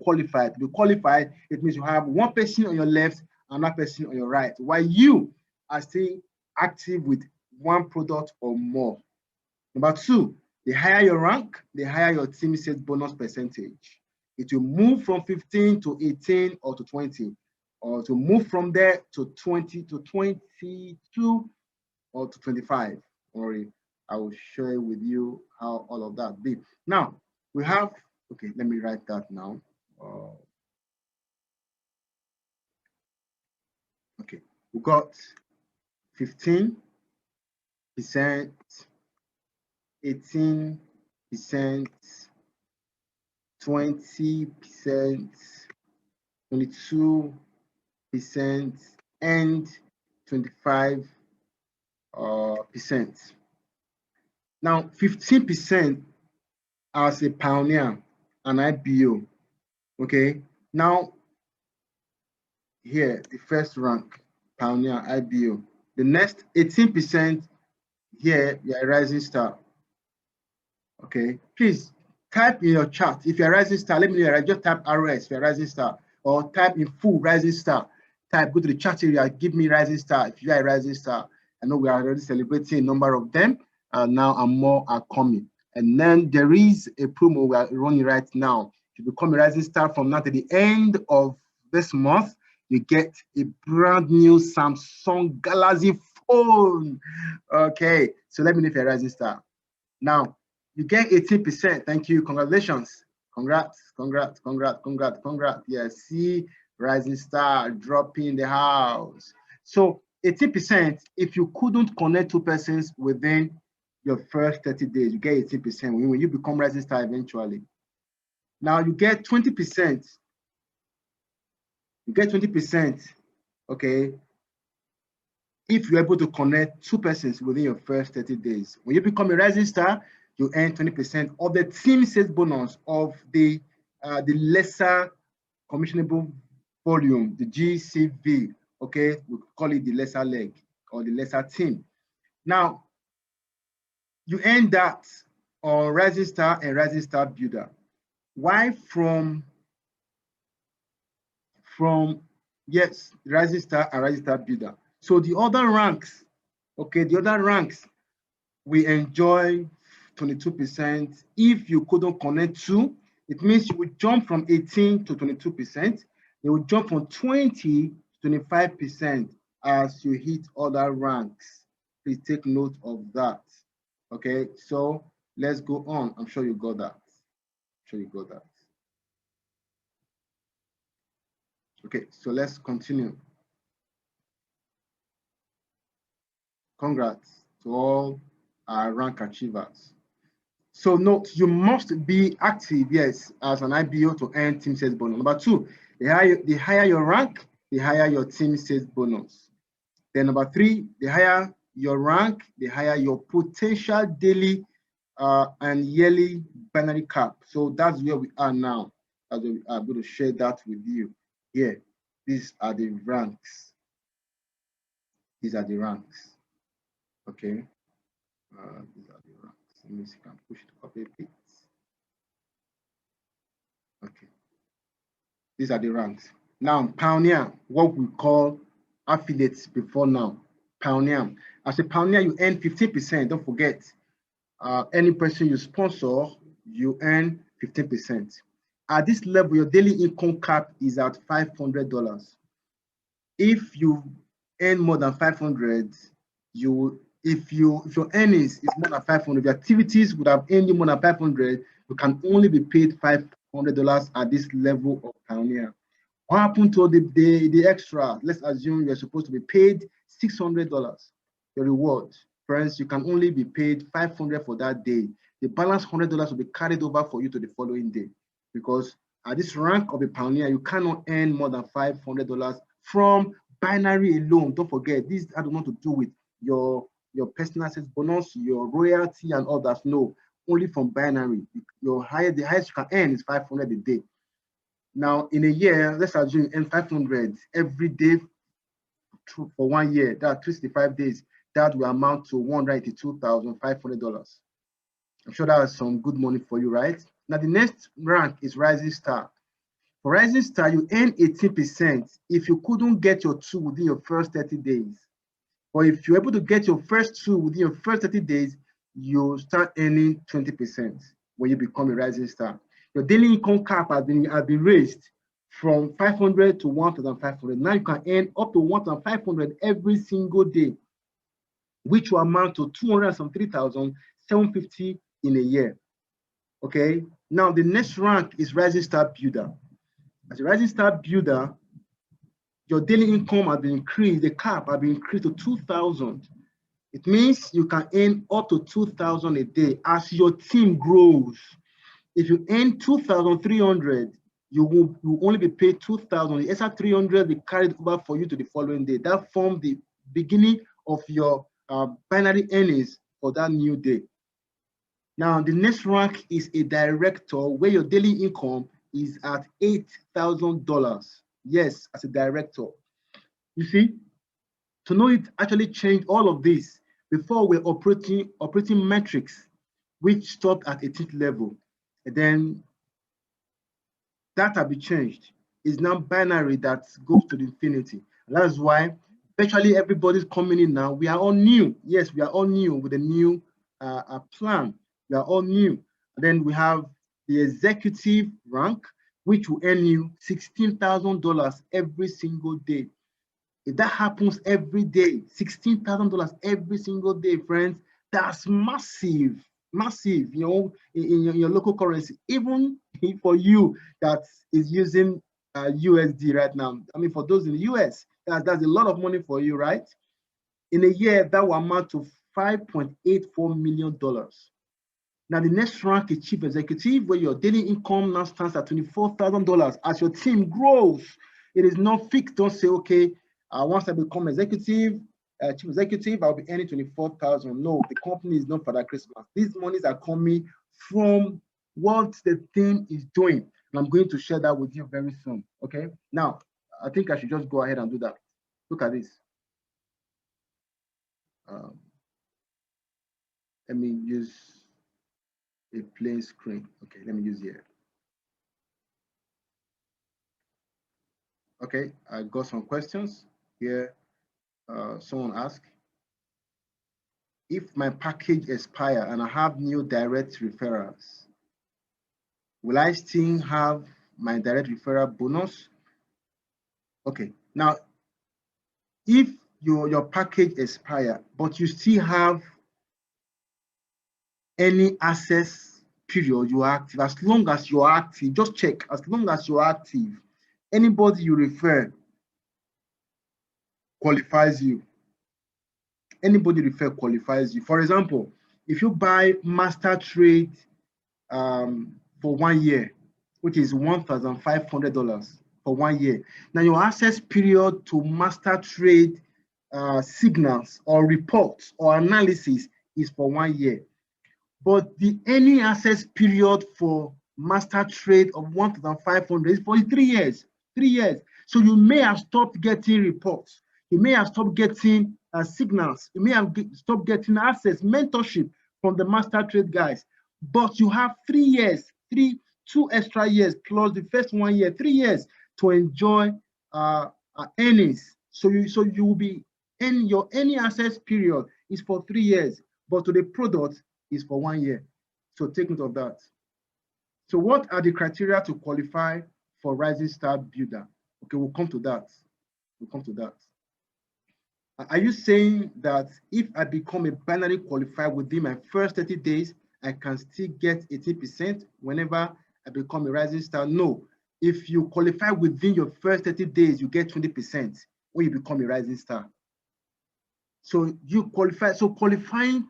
qualified. To be qualified, it means you have one person on your left and another person on your right, while you are still active with one product or more. Number two, the higher your rank, the higher your team sales bonus percentage. It will move from 15 to 18 or to 20, or to move from there to 20 to 22 or to 25. Or I will share with you how all of that be. Now, we have, okay, let me write that now. Okay, we got 15%, 18%, 20%, 22%, and 25%. Now, 15% as a pioneer, an IBO. Okay, now here, the first rank, pioneer, IBO. The next 18% here, you're a rising star. Okay, please type in your chat. If you're a rising star, let me know. Just type RS if you're a rising star, or type in full rising star. Type, go to the chat area, give me rising star if you're a rising star. I know we are already celebrating a number of them, now and more are coming. And then there is a promo we are running right now. If you become a rising star from now to the end of this month, you get a brand new Samsung Galaxy phone. Okay, so let me know if you're a rising star. Now, you get 18%. Thank you. Congratulations. Congrats, congrats, congrats, congrats, congrats. Yes, see, rising star dropping in the house. So 18%, if you couldn't connect two persons within your first 30 days, you get 18% when you become rising star eventually. Now you get 20%. You get 20%, okay, if you're able to connect two persons within your first 30 days. When you become a rising star, you earn 20% of the team sales bonus of the lesser commissionable volume, the GCV, okay? We call it the lesser leg or the lesser team. Now, you earn that on Rising Star and Rising Star Builder. Why from yes, Rising Star and Rising Star Builder? So the other ranks, okay, the other ranks, we enjoy 22%. If you couldn't connect two, it means you would jump from 18 to 22%. You would jump from 20 to 25% as you hit other ranks. Please take note of that. Okay, so let's go on. I'm sure you got that. I'm sure you got that. Okay, so let's continue. Congrats to all our rank achievers. So note, you must be active, yes, as an IBO to earn team sales bonus. Number two, the higher your rank, the higher your team sales bonus. Then number three, the higher your rank, the higher your potential daily and yearly binary cap. So that's where we are now. As we are going to share that with you. Here, these are the ranks. These are the ranks. Okay. These are the ranks. Let me see if I can push it up a bit. Okay. These are the ranks. Now, Pioneer, what we call affiliates before now. Pioneer. As a Pioneer, you earn 15%. Don't forget. Any person you sponsor, you earn 15%. At this level, your daily income cap is at $500. If you earn more than 500, if your earnings is more than 500, your activities would have earned you more than 500, you can only be paid $500 at this level of Pioneer. What happened to the extra? Let's assume you're supposed to be paid $600. Your reward, friends, you can only be paid $500 for that day. The balance $100 will be carried over for you to the following day, because at this rank of a Pioneer, you cannot earn more than $500 from binary alone. Don't forget, this has nothing to do with your personal assets bonus, your royalty, and all that. No, only from binary. The highest you can earn is $500 a day. Now, in a year, let's assume you earn 500 every day for 1 year. That's 365 days. That will amount to $182,500. I'm sure that is some good money for you, right? Now, the next rank is Rising Star. For Rising Star, you earn 18% if you couldn't get your two within your first 30 days. But if you're able to get your first two within your first 30 days, you start earning 20% when you become a Rising Star. Your daily income cap has been raised from 500 to 1,500. Now you can earn up to 1,500 every single day, which will amount to 203,750 in a year. Okay. Now the next rank is Rising Star Builder. As a Rising Star Builder, your daily income has been increased. The cap has been increased to 2,000. It means you can earn up to 2,000 a day as your team grows. If you earn 2,300, you will only be paid 2,000. The extra 300 will be carried over for you to the following day. That forms the beginning of your binary earnings for that new day. Now, the next rank is a director, where your daily income is at $8,000. Yes, as a director. You see, Tonoit actually changed all of this. Before we're operating metrics, which stopped at 18th level. And then that have been changed. It's now binary that goes to the infinity. And that's why virtually everybody's coming in now. We are all new. Yes, we are all new with a new plan. We are all new. And then we have the executive rank, which will earn you $16,000 every single day. If that happens every day, $16,000 every single day, friends, that's massive, massive, you know, in your local currency. Even for you that is using USD right now. I mean, for those in the US, that's a lot of money for you, right? In a year, that will amount to $5.84 million. Now, the next rank is chief executive, where your daily income now stands at $24,000. As your team grows, it is not fixed. Don't say, okay, once I become executive, chief executive, I'll be earning 24,000. No, the company is not for that Christmas. These monies are coming from what the team is doing. And I'm going to share that with you very soon. Okay. Now, I think I should just go ahead and do that. Look at this. Let me use a plain screen. Okay, let me use here. Okay, I got some questions here. Someone asked, if my package expire and I have new direct referrals, will I still have my direct referral bonus? Okay, now, if your package expire, but you still have any access period, you are active, as long as you're active, just check, as long as you're active, Anybody you refer qualifies you. Anybody refer qualifies you. For example, if you buy master trade for 1 year, which is $1,500 for 1 year. Now your access period to master trade signals or reports or analysis is for 1 year. But the any access period for master trade of 1,500 is for 3 years. 3 years. So you may have stopped getting reports. You may have stopped getting signals. You may have stopped getting access, mentorship from the master trade guys. But you have 3 years, 2 extra years plus the first 1 year, 3 years to enjoy earnings. So you will be in your any access period is for 3 years, but to the product is for 1 year. So take note of that. So what are the criteria to qualify for Rising Star Builder? Okay, we'll come to that. We'll come to that. Are you saying that if I become a binary qualifier within my first 30 days, I can still get 18% whenever I become a Rising Star? No. If you qualify within your first 30 days, you get 20% when you become a Rising Star. So you qualify. So qualifying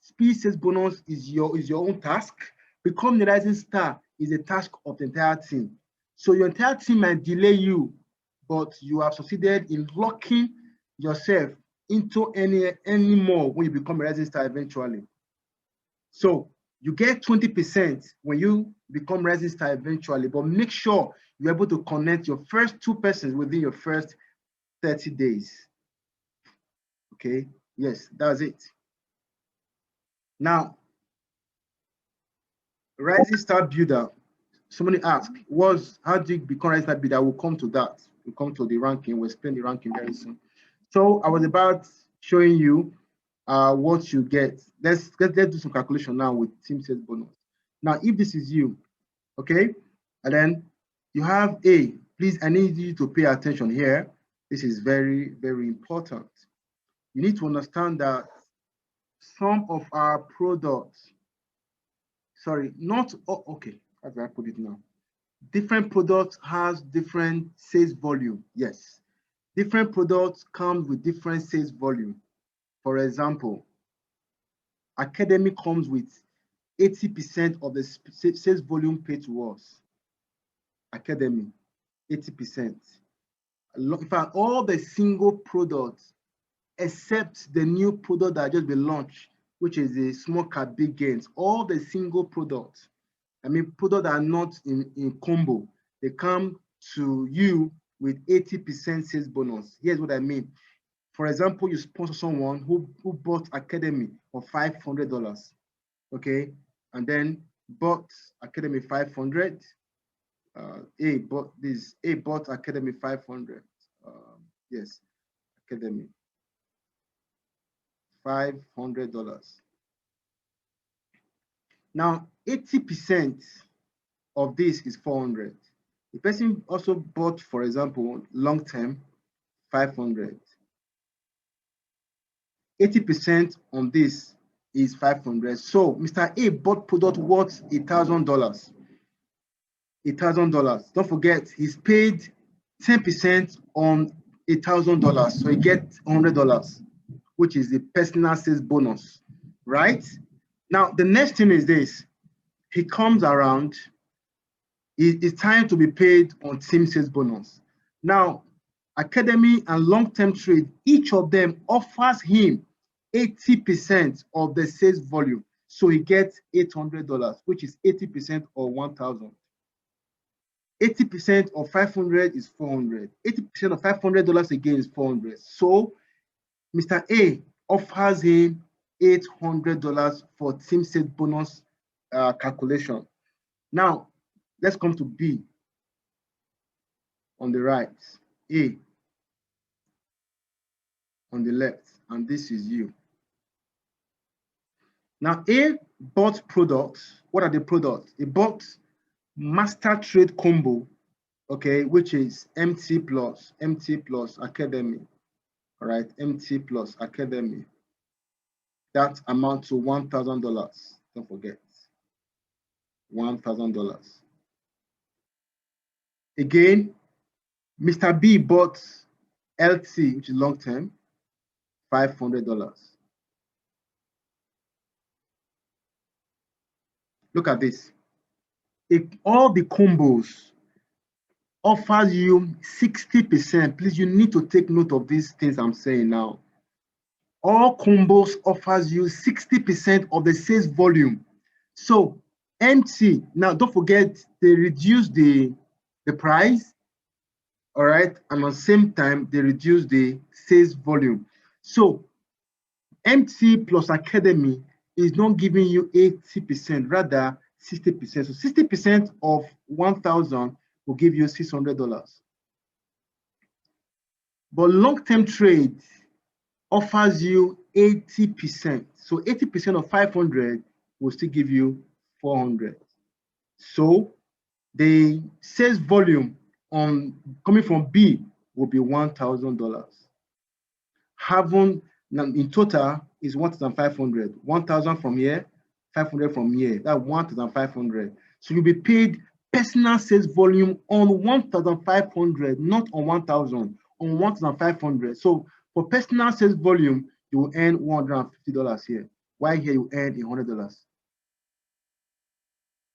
species bonus is your own task. Becoming the Rising Star is a task of the entire team. So your entire team might delay you, but you have succeeded in locking yourself into any more when you become a Rising Star eventually. So you get 20% when you become Rising Star eventually, but make sure you're able to connect your first 2 persons within your first 30 days. Okay, yes, that's it. Now, Rising Star Builder, somebody asked, how do you become Rising Star Builder? We'll come to that. We'll come to the ranking. We'll explain the ranking very soon. So I was about showing you what you get. Let's do some calculation now with team sales bonus. Now, if this is you, okay, and then you have A, please, I need you to pay attention here. This is very, very important. You need to understand that some of our products, sorry, not, oh, okay, how do I put it now? Different products has different sales volume, yes. Different products come with different sales volume. For example, Academy comes with 80% of the sales volume paid to us. Academy, 80%. In fact, all the single products except the new product that just been launched, which is the small cap big gains, all the single products, I mean, products that are not in combo, they come to you with 80% sales bonus. Here's what I mean. For example, you sponsor someone who bought Academy for $500, okay, and then bought Academy 500. A bought Academy 500. Yes, Academy $500. Now, 80% of this is 400. The person also bought, for example, long term 500. 80% on this is 500. So Mr. A bought product worth $1,000. $1,000. Don't forget, he's paid 10% on $1,000. So he gets $100, which is the personal sales bonus, right? Now, the next thing is this. He comes around, it's time to be paid on team sales bonus. Now, Academy and long-term trade, each of them offers him 80% of the sales volume. So he gets $800, which is 80% of 1,000. 80% of 500 is 400. 80% of $500 again is 400. So Mr. A offers him $800 for team sales bonus calculation. Now, let's come to B on the right, A on the left, and this is you. Now, A bought products. What are the products? He bought master trade combo, okay, which is MT plus Academy, all right, MT plus Academy. That amounts to $1,000. Don't forget, $1,000. Again, Mr. B bought LT, which is long term, $500. Look at this. If all the combos offers you 60%, please, you need to take note of these things I'm saying now. All combos offers you 60% of the sales volume. So MT, now don't forget they reduce the price, all right, and at the same time they reduce the sales volume. So MT plus Academy is not giving you 80%, rather 60%. So 60% of 1,000 will give you $600. But long-term trade offers you 80%. So 80% of 500 will still give you 400. So the sales volume on coming from B will be $1,000. Having in total is 1,500. 1,000 from here, 500 from here. That's 1,500. So you'll be paid personal sales volume on 1,500, not on 1,000, on 1,500. So for personal sales volume, you will earn $150 here. While here you earn $100.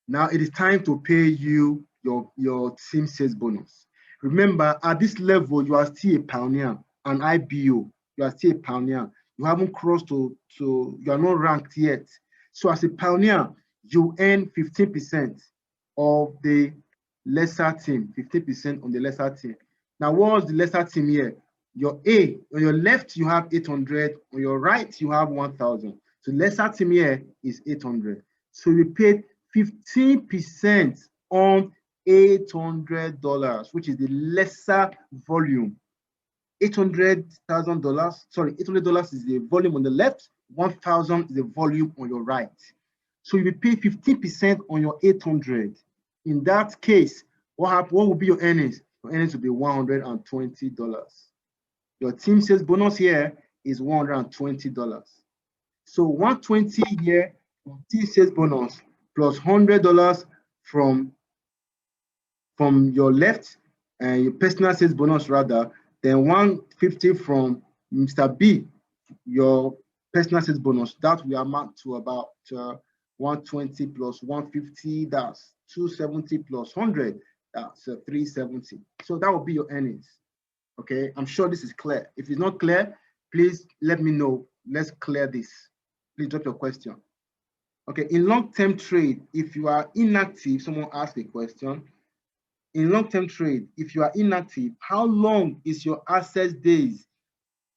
Now it is time to pay you your team sales bonus. Remember, at this level, you are still a pioneer, an IBO. You are still a pioneer. You haven't crossed to you are not ranked yet. So as a pioneer, you earn 15% of the lesser team, 15% on the lesser team. Now, what's the lesser team here? Your A, on your left, you have 800. On your right, you have 1,000. So lesser team here is 800. So you paid 15% on $800, which is the lesser volume. $800,000, sorry, $800 is the volume on the left, 1,000 is the volume on your right. So you pay 15% on your 800. In that case, what will be your earnings? Your earnings will be $120. Your team sales bonus here is $120. So 120 here for team sales bonus plus $100 from your left and your personal sales bonus rather, then 150 from Mr. B, your personal sales bonus. That will amount to about 120 plus 150, that's 270 plus 100, that's 370. So that will be your earnings. Okay, I'm sure this is clear. If it's not clear, please let me know. Let's clear this. Please drop your question. Okay, in long-term trade, if you are inactive, someone asked a question. In long-term trade, if you are inactive, how long is your access days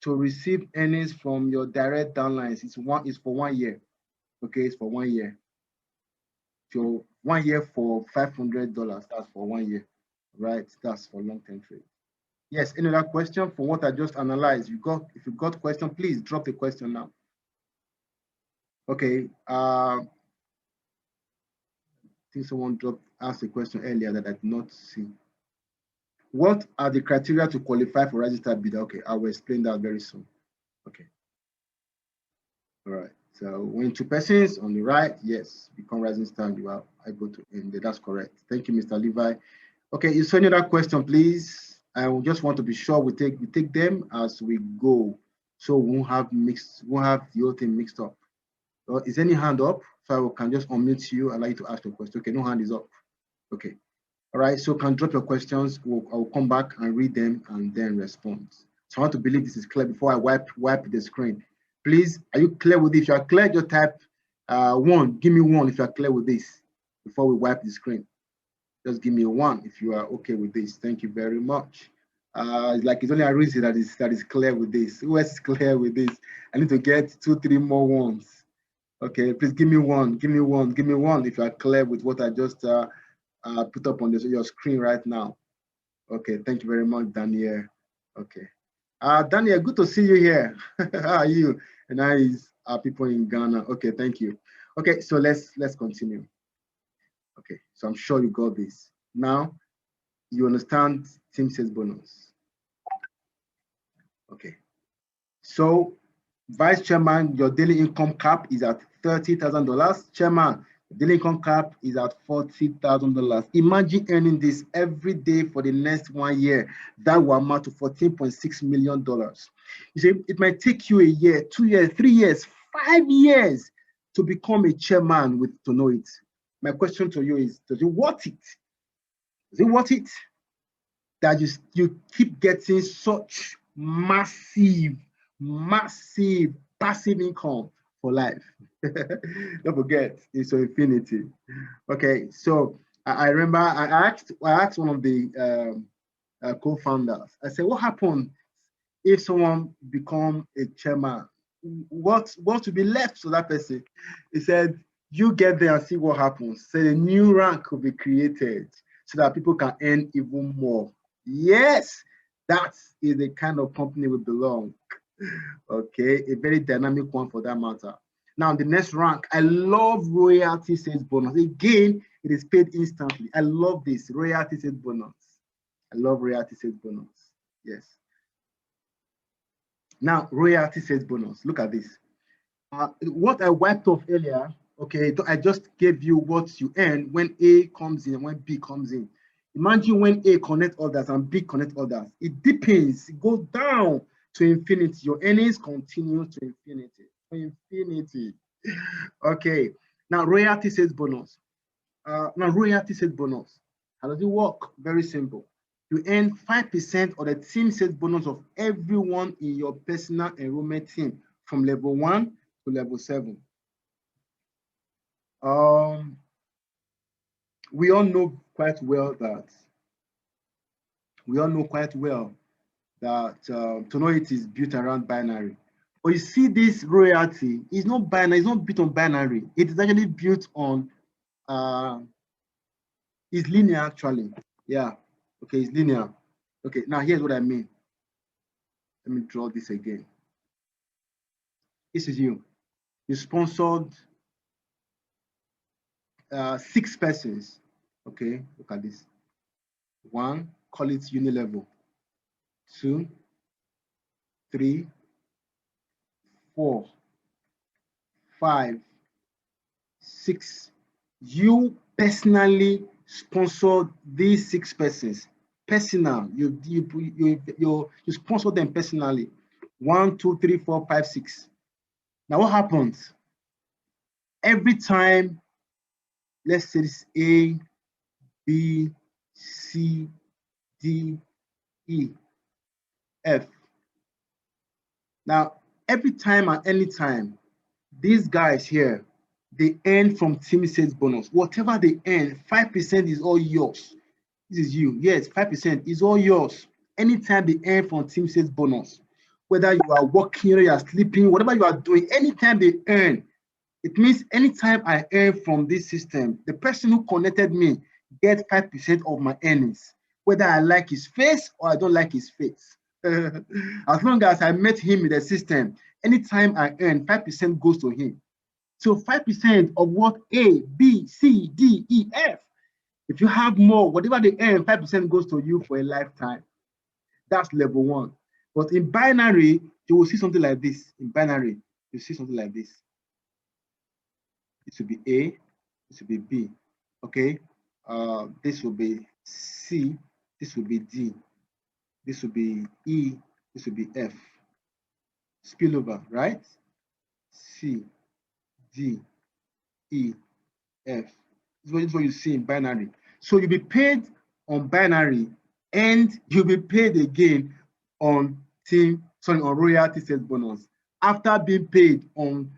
to receive earnings from your direct downlines? It's for 1 year. Okay, it's for 1 year. So 1 year for $500, that's for 1 year, right? That's for long-term trade. Yes, any other question for what I just analyzed? If you got question, please drop the question now. Okay, I think someone asked a question earlier that I did not see. What are the criteria to qualify for registered bidder? Okay, I will explain that very soon. Okay. All right. So when 2 persons on the right, yes, become rising star, you are able to end it. That's correct. Thank you, Mr. Levi. Okay, is there any other question, please? I just want to be sure we take them as we go, so we won't have the whole thing mixed up. So is any hand up? So I can just unmute you. I'd like to ask a question. Okay, no hand is up. Okay. All right, so can drop your questions. I'll come back and read them and then respond. So I want to believe this is clear before I wipe the screen. Please, are you clear with this? If you are clear, just type 1. Give me 1 if you are clear with this before we wipe the screen. Just give me a 1 if you are okay with this. Thank you very much. It's only a reason that is clear with this. Who else is clear with this? I need to get 2, 3 more ones. Okay, please give me 1. Give me 1. Give me 1 if you are clear with what I just put up on your screen right now. Okay, thank you very much, Daniel. Okay, Daniel, good to see you here. How are you? And nice people in Ghana. Okay, thank you. Okay, so let's continue. Okay, so I'm sure you got this. Now you understand team sales bonus. Okay, so Vice Chairman, your daily income cap is at $30,000. Chairman, Daily income cap is at $40,000. Imagine earning this every day for the next 1 year. That will amount to $14.6 million. You see, it might take you a year, 2 years, 3 years, 5 years to become a chairman with Tonoit. My question to you is, does it worth it? Is it worth it that you keep getting such massive passive income for life? Don't forget, it's infinity. Okay, so I remember I asked one of the co-founders. I said, "What happened if someone become a chairman? What will be left to that person?" He said, "You get there and see what happens. So a new rank will be created so that people can earn even more." Yes, that is the kind of company we belong. Okay, a very dynamic one for that matter. Now, the next rank, I love royalty sales bonus. Again, it is paid instantly. I love this royalty sales bonus. I love royalty sales bonus. Yes. Now, royalty sales bonus. Look at this. What I wiped off earlier, okay, I just gave you what you earn when A comes in and when B comes in. Imagine when A connect orders and B connect orders. It deepens, it goes down to infinity. Your earnings continue to infinity. Infinity. Okay. Now, royalty sales bonus. Royalty sales bonus. How does it work? Very simple. You earn 5% of the team sales bonus of everyone in your personal enrollment team from level 1 to level 7. We all know quite well that Tonoit is built around binary. But you see, this royalty is not binary, it's not built on binary. It is actually built on it's linear actually. Yeah. Okay, it's linear. Okay, now here's what I mean. Let me draw this again. This is you. You sponsored 6 persons. Okay, look at this. 1, call it unilevel. 2, 3, 4, 5, 6. You personally sponsored these 6 persons. Personal, you sponsor them personally. 1, 2, 3, 4, 5, 6. Now what happens? Every time, let's say it's A, B, C, D, E, F. Now, every time and any time, these guys here, they earn from team sales bonus. Whatever they earn, 5% is all yours. This is you. Yes, 5% is all yours. Anytime they earn from team sales bonus, whether you are working or you are sleeping, whatever you are doing, anytime they earn, it means anytime I earn from this system, the person who connected me gets 5% of my earnings, whether I like his face or I don't like his face. As long as I met him in the system, anytime I earn, 5% goes to him. So 5% of what A, B, C, D, E, F. If you have more, whatever they earn, 5% goes to you for a lifetime. That's level 1. But in binary, you will see something like this. In binary, you see something like this. This will be A, this will be B. Okay. This will be C, this will be D, this will be E, this will be F. Spillover, right? C, D, E, F. This is what you see in binary. So you'll be paid on binary and you'll be paid again on royalty sales bonus after being paid on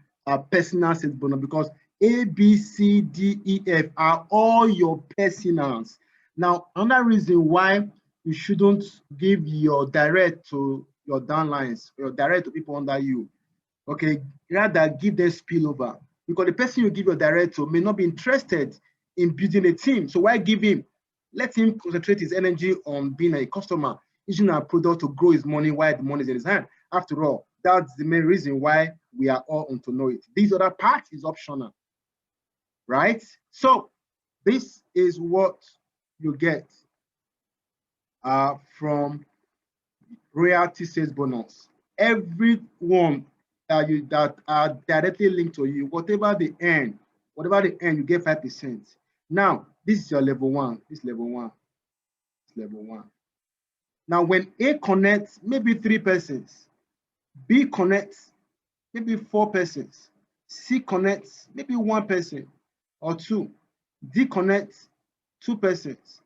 personal sales bonus, because A, B, C, D, E, F are all your personals. Now, another reason why you shouldn't give your direct to your downlines, your direct to people under you, okay, rather give them spillover, because the person you give your direct to may not be interested in building a team. So why give him? Let him concentrate his energy on being a customer, using our product to grow his money while the money is in his hand. After all, that's the main reason why we are all on Tonoit. This other part is optional, right? So this is what you get from royalty sales bonus. Everyone that are directly linked to you, whatever they earn, Whatever they earn, you get 5%. Now, this is your level 1. This is level 1. It's level 1. Now, when A connects, maybe 3 persons. B connects, maybe 4 persons. C connects, maybe 1 person or 2. D connects, 2 persons.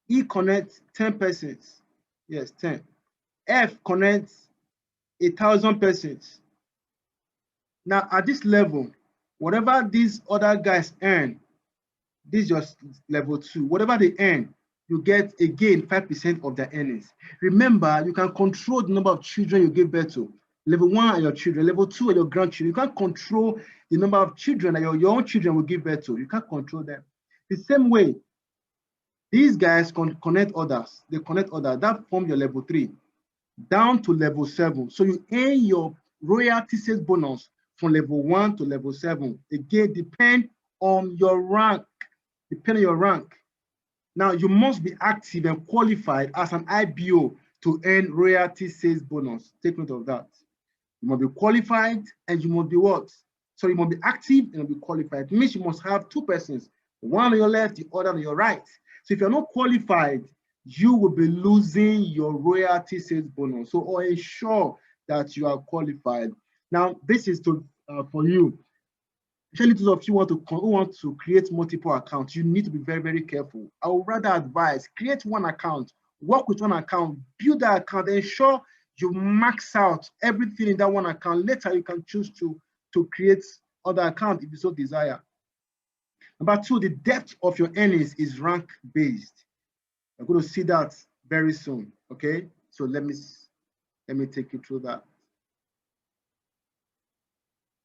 E connects, 10 persons. Yes, 10. F connects 1,000 persons. Now, at this level, whatever these other guys earn, this is just level 2. Whatever they earn, you get again 5% of their earnings. Remember, you can control the number of children you give birth to. Level 1 are your children, level 2 are your grandchildren. You can't control the number of children that your own children will give birth to. You can't control them. The same way, these guys connect others. They connect others. That forms your level 3 down to level 7. So you earn your royalty sales bonus from level 1 to level 7. Again, depend on your rank. Depend on your rank. Now, you must be active and qualified as an IBO to earn royalty sales bonus. Take note of that. You must be qualified and you must be what? So you must be active and be qualified. It means you must have 2 persons, one on your left, the other on your right. So if you're not qualified, you will be losing your royalty sales bonus. So ensure that you are qualified. Now, this is for you. Especially those of you who want to create multiple accounts, you need to be very, very careful. I would rather advise, create one account, work with one account, build that account, ensure you max out everything in that one account. Later, you can choose to create other accounts if you so desire. Number 2, the depth of your earnings is rank based. I'm going to see that very soon. Okay, so let me take you through that.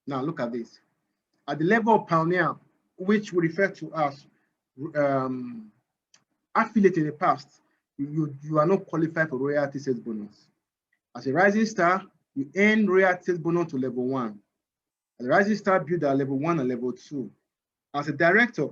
Now look at this. At the level of pioneer, which we refer to as affiliate in the past, you are not qualified for royalty sales bonus. As a rising star, you earn royalty sales bonus to level 1. As a rising star builder, level 1 and level 2. As a director,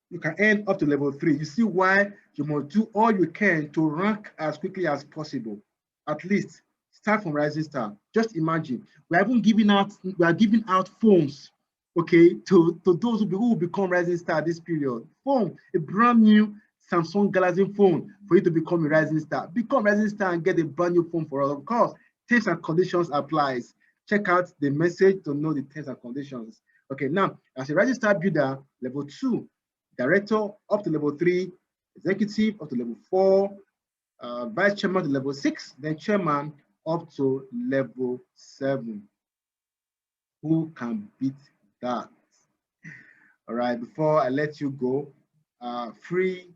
you can earn up to level 3. You see why you must do all you can to rank as quickly as possible. At least start from rising star. Just imagine, we are giving out phones, okay, to those who will become rising star this period. Phone, a brand new Samsung Galaxy phone for you to become a rising star. Become rising star and get a brand new phone for all. Of course, terms and conditions applies. Check out the message to know the terms and conditions. Okay, now as a rising star builder, level 2, director up to level 3, executive up to level 4, vice chairman to level 6, then chairman up to level 7. Who can beat that? All right, before I let you go, free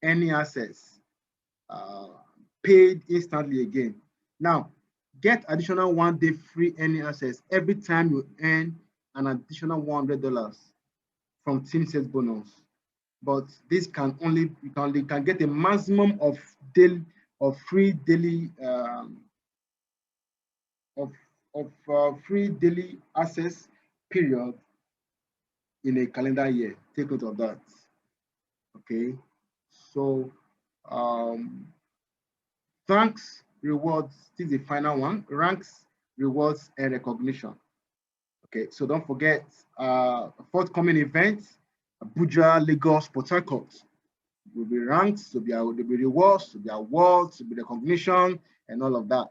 any access, paid instantly again. Now, get additional 1 day free any access every time you earn an additional $100 from team sales bonus. But this can only you can get a maximum of free daily free daily access period in a calendar year. Take note of that. Okay, so thanks, rewards, this is the final one. Ranks, rewards, and recognition. Okay, so don't forget forthcoming events, Abuja, Lagos, Port Harcourt. Will be ranked, there'll be rewards, there'll be awards, there'll be recognition, and all of that.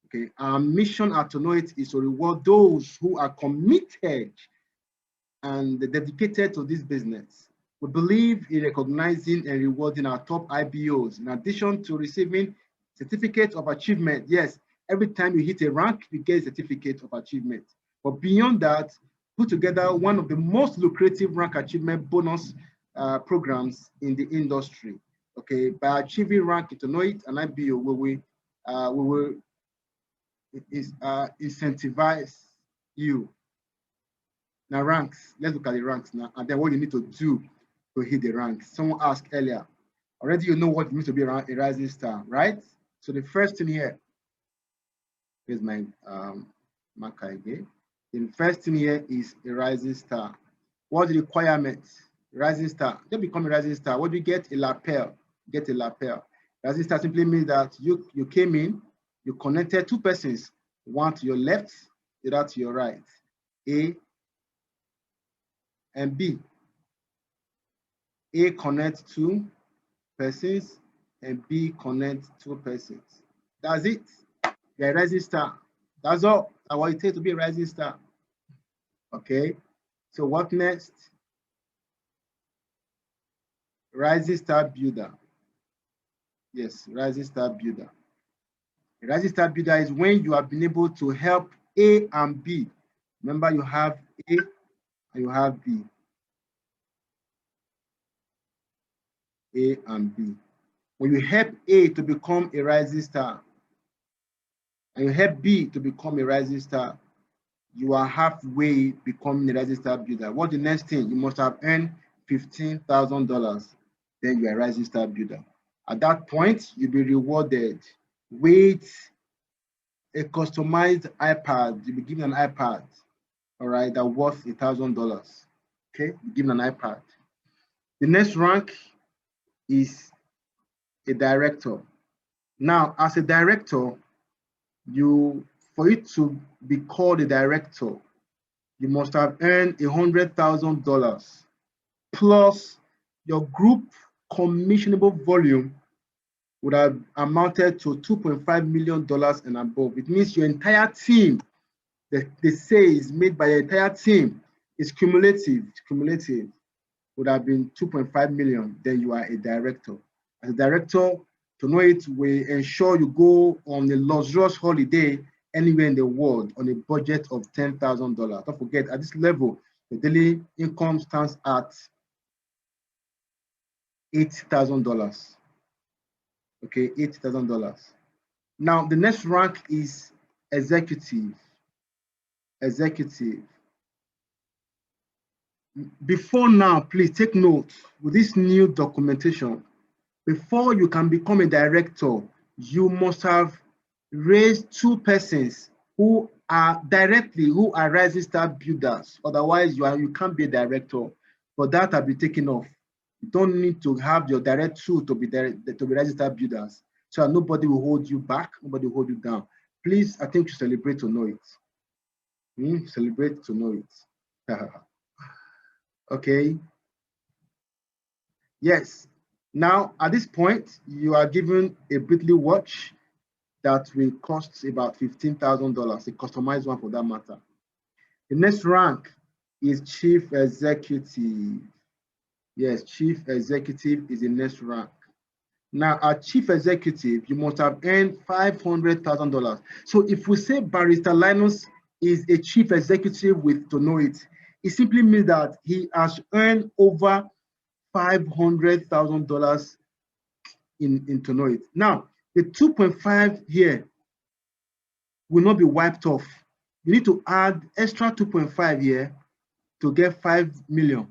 Okay, our mission at Tonoit is to reward those who are committed and dedicated to this business. We believe in recognizing and rewarding our top IBOs in addition to receiving certificate of achievement. Yes, every time you hit a rank, you get a certificate of achievement. But beyond that, put together one of the most lucrative rank achievement bonus programs in the industry. Okay, by achieving rank in Tonoit and IBO, we will incentivize you. Now ranks, let's look at the ranks now, and then what you need to do to hit the ranks. Someone asked earlier, already you know what it means to be a rising star, right? So the first thing here, here's my marker again. The first thing here is a rising star. What's the requirements? Rising star. Don't become a rising star. What do you get? A lapel. Get a lapel. Rising star simply means that you came in, you connected 2 persons, one to your left, the other to your right. and B. A connects 2 persons and B connects 2 persons. That's it. You're a rising star. That's all. That's what it takes to be a rising star. Okay. So what next? Rising star builder. Yes, rising star builder. A rising star builder is when you have been able to help A and B. Remember, you have A and you have B. A and B. When you help A to become a rising star, and you help B to become a rising star, you are halfway becoming a rising star builder. What's the next thing? You must have earned $15,000. Then you are a rising star builder. At that point, you'll be rewarded with a customized iPad. You'll be given an iPad, all right, that worth $1,000. Okay, you're given an iPad. The next rank is a director. Now, as a director, for it to be called a director, you must have earned $100,000 plus your group commissionable volume would have amounted to $2.5 million and above. It means your entire team, the sales made by your entire team is cumulative, would have been 2.5 million. Then you are a director. As a director, Tonoit will ensure you go on a luxurious holiday anywhere in the world on a budget of $10,000. Don't forget, at this level, the daily income stands at $8,000. Okay, $8,000. Now, the next rank is executive. Executive. Before now, please take note with this new documentation. Before you can become a director, you must have raised 2 persons who are rising star builders. Otherwise, you can't be a director. But that will be taken off. You don't need to have your direct 2 to be rising star builders. So nobody will hold you back, nobody will hold you down. Please, I think you celebrate to know it. Celebrate to know it. Okay. Yes. Now, at this point, you are given a Britley watch that will cost about $15,000, a customized one for that matter. The next rank is chief executive. Yes, chief executive is the next rank. Now, at chief executive, you must have earned $500,000. So if we say Barrister Linus is a chief executive with Tonoit, it simply means that he has earned over $500,000 in Tonoit. Now, the 2.5 here will not be wiped off. You need to add extra 2.5 here to get 5 million.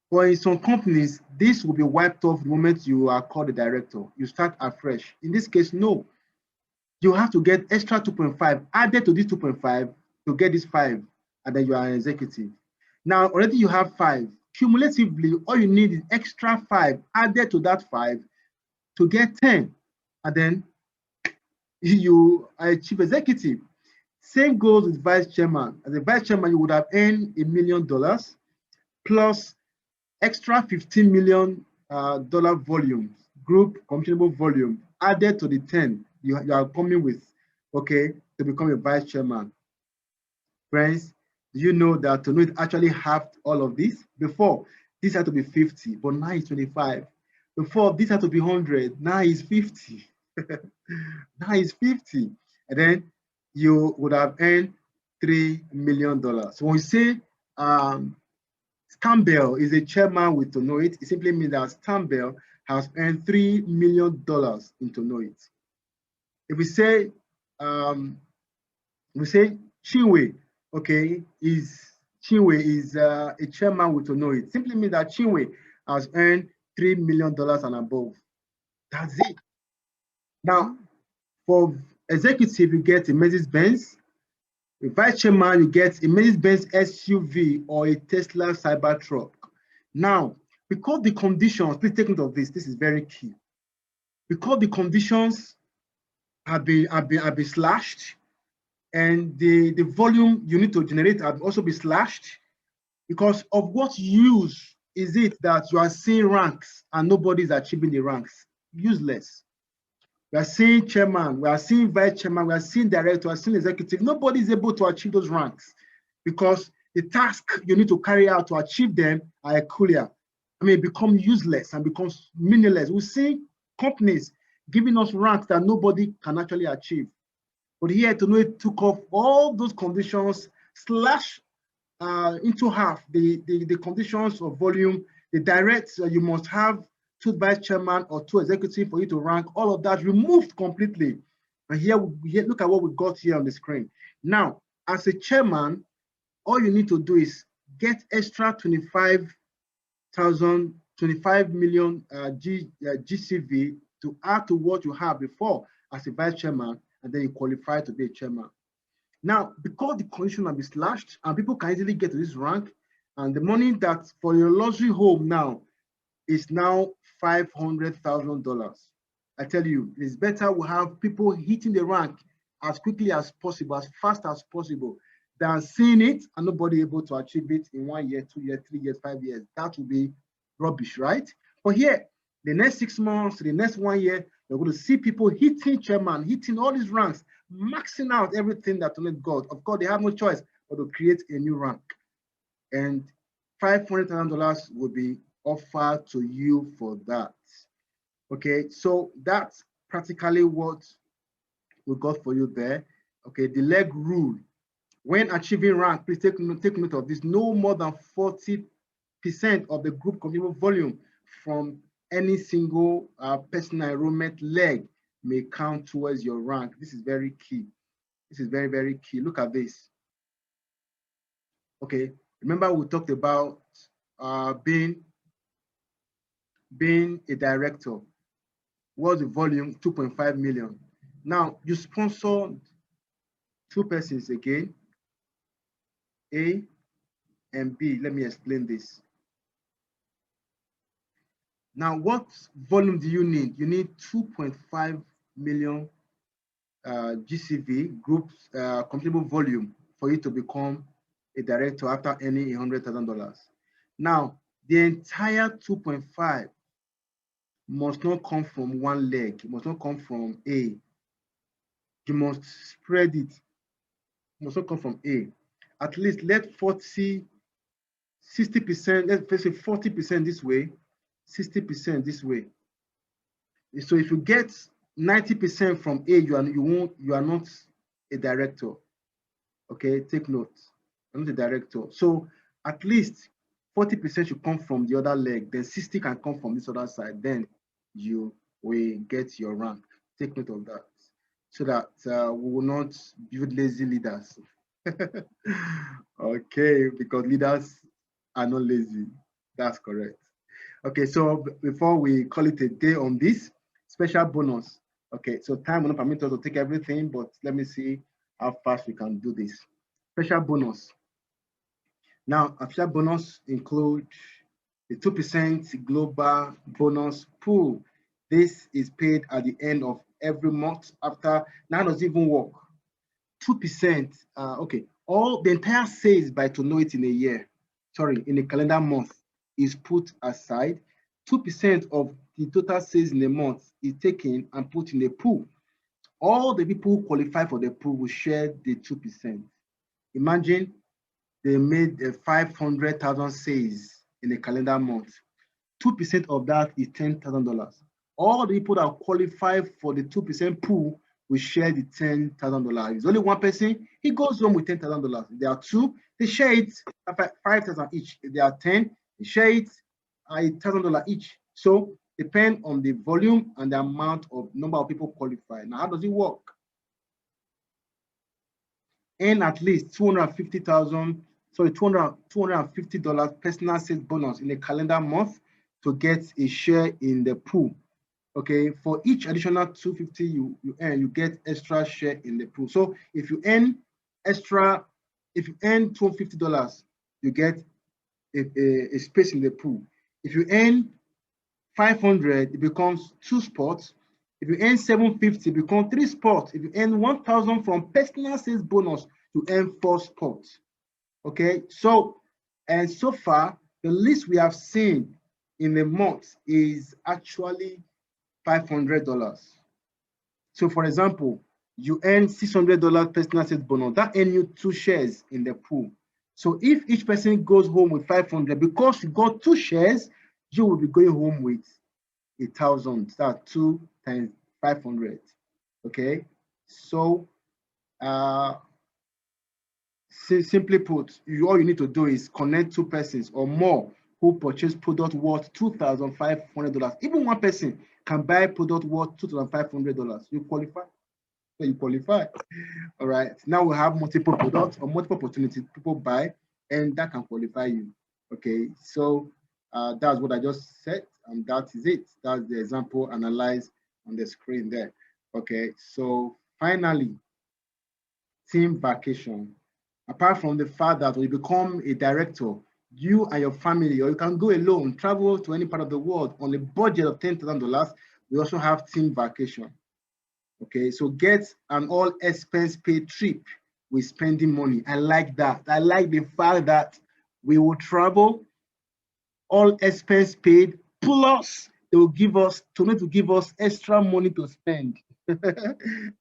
But in some companies, this will be wiped off the moment you are called a director. You start afresh. In this case, no. You have to get extra 2.5 added to this 2.5 to get this 5, and then you are an executive. Now, already you have 5. Cumulatively, all you need is extra 5 added to that 5 to get 10. And then you are a chief executive. Same goes with vice chairman. As a vice chairman, you would have earned $1 million plus extra $15 million volume, group commissionable volume added to the 10 you are coming with, okay, to become a vice chairman. Friends, do you know that Tonoit actually halved all of this? Before, this had to be 50, but now it's 25. Before, this had to be 100, now it's 50. Now it's 50. And then you would have earned $3 million. So when we say Campbell is a chairman with Tonoit, it simply means that Campbell has earned $3 million in Tonoit. If we say Chinwe, okay, Chinwe is a chairman with Tonoit, simply means that Chinwe has earned $3 million and above. That's it. Now, for executive, you get a Mercedes-Benz. A vice chairman, you get a Mercedes-Benz SUV or a Tesla Cybertruck. Now, because the conditions, please take note of this. This is very key. Because the conditions have been slashed, and the volume you need to generate have also been slashed. Because of what use is it that you are seeing ranks and nobody is achieving the ranks? Useless. We are seeing chairman, we are seeing vice chairman, we are seeing director, we are seeing executive. Nobody is able to achieve those ranks because the task you need to carry out to achieve them are peculiar. I mean, become useless and becomes meaningless. We see companies giving us ranks that nobody can actually achieve. But here, Tonoit took off all those conditions, slash into half the conditions of volume, the direct, you must have two vice chairman or two executive for you to rank, all of that removed completely. And here, look at what we got here on the screen. Now, as a chairman, all you need to do is get extra 25 million GCV to add to what you have before as a vice chairman, and then you qualify to be a chairman. Now, because the condition will be slashed and people can easily get to this rank, and the money that for your luxury home now is now $500,000. I tell you, it's better we have people hitting the rank as quickly as possible, as fast as possible, than seeing it and nobody able to achieve it in 1 year, 2 years, 3 years, 5 years. That would be rubbish, right? But here, the next 6 months, the next 1 year, you're going to see people hitting chairman, hitting all these ranks, maxing out everything that Tonoit got. Of course, they have no choice but to create a new rank. And $500,000 will be offered to you for that. Okay, so that's practically what we got for you there. Okay, the leg rule. When achieving rank, please take note of this. No more than 40% of the group consumer volume from any single personal enrollment leg may count towards your rank. This is very key. This is very, very key. Look at this. Okay, remember we talked about being a director. What's the volume? 2.5 million. Now, you sponsored two persons again, A and B. Let me explain this. Now, what volume do you need? You need 2.5 million GCV, group computable volume, for you to become a director after earning $100,000. Now, the entire 2.5 must not come from one leg. It must not come from A. You must spread it. It must not come from A. At least let 60%, let's say 40% this way, 60% this way. So if you get 90% from A, you are not a director. Okay, take note. I'm not a director. So at least 40% should come from the other leg, then 60 can come from this other side. Then you will get your rank. Take note of that, so that we will not build lazy leaders. Okay, because leaders are not lazy. That's correct. Okay, so before we call it a day on this special bonus, okay, so time will not permit us to take everything, but let me see how fast we can do this. Special bonus. Now, a special bonus includes the 2% global bonus pool. This is paid at the end of every month after. Now, does it even work? 2%. Okay, all the entire sales by Tonoit in a year, sorry, in a calendar month, is put aside. 2% of the total sales in a month is taken and put in a pool. All the people who qualify for the pool will share the 2%. Imagine they made 500,000 sales in a calendar month. 2% of that is $10,000. All the people that qualify for the 2% pool will share the $10,000. It's only one person, he goes home with $10,000. If there are two, they share it at 5,000 each. If there are 10, they share it at $1,000 each. So depend on the volume and the amount of number of people qualify. Now, how does it work? Earn at least $250 personal sales bonus in a calendar month to get a share in the pool. Okay, for each additional 250 you earn, you get extra share in the pool. So if you earn $250, you get a space in the pool. If you earn 500, it becomes 2 spots. If you earn 750, it becomes 3 spots. If you earn 1,000 from personal sales bonus, you earn 4 spots. Okay, so And so far, the least we have seen in a month is actually $500. So for example, you earn $600 personal sales bonus. That earns you 2 shares in the pool. So if each person goes home with 500, because you got 2 shares, you will be going home with 1,000. That's 2 times 500. Okay. So simply put, all you need to do is connect 2 persons or more who purchase product worth $2,500. Even one person can buy product worth $2,500. You qualify. So you qualify. All right. Now we have multiple products or multiple opportunities people buy, and that can qualify you. Okay. So that's what I just said, and that is it. That's the example analyzed on the screen there. Okay. So finally, team vacation. Apart from the fact that when you become a director, you and your family, or you can go alone, travel to any part of the world on a budget of $10,000. We also have team vacation. Okay, so get an all expense paid trip with spending money. I like that. I like the fact that we will travel all expense paid, plus they will give us Tonoit to give us extra money to spend.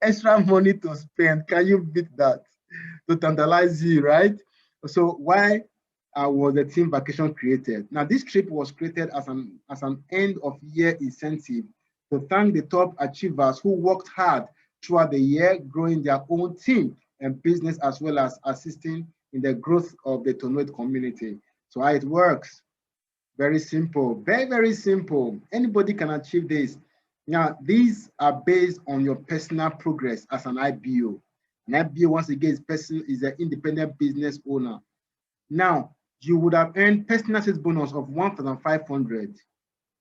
Extra money to spend. Can you beat that? To tantalize you, right? So why was the team vacation created? Now, this trip was created as an end of year incentive to thank the top achievers who worked hard throughout the year, growing their own team and business, as well as assisting in the growth of the Tonoit community. So how it works? Very simple, very, very simple. Anybody can achieve this. Now, these are based on your personal progress as an IBO. An IBO, once again, is an independent business owner. Now, you would have earned personal sales bonus of 1,500,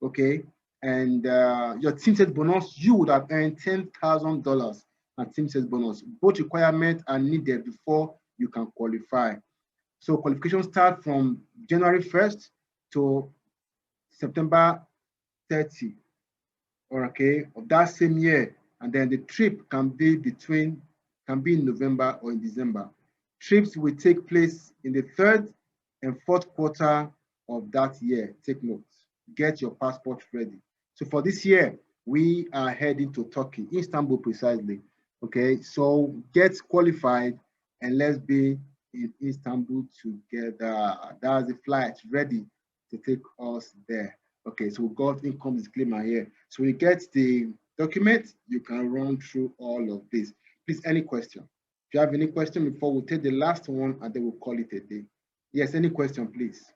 okay? And your team sales bonus, you would have earned $10,000 at team sales bonus. Both requirements are needed before you can qualify. So qualifications start from January 1st to September 30, okay, of that same year. And then the trip can be in November or in December. Trips will take place in the 3rd and 4th quarter of that year. Take notes. Get your passport ready. So for this year, we are heading to Turkey, Istanbul precisely. Okay, so get qualified and let's be in Istanbul together. That's the flight ready to take us there. Okay, so we got income disclaimer here. So we get the document, you can run through all of this. Please, any question? If you have any question before we take the last one and then we'll call it a day. Yes, any question, please?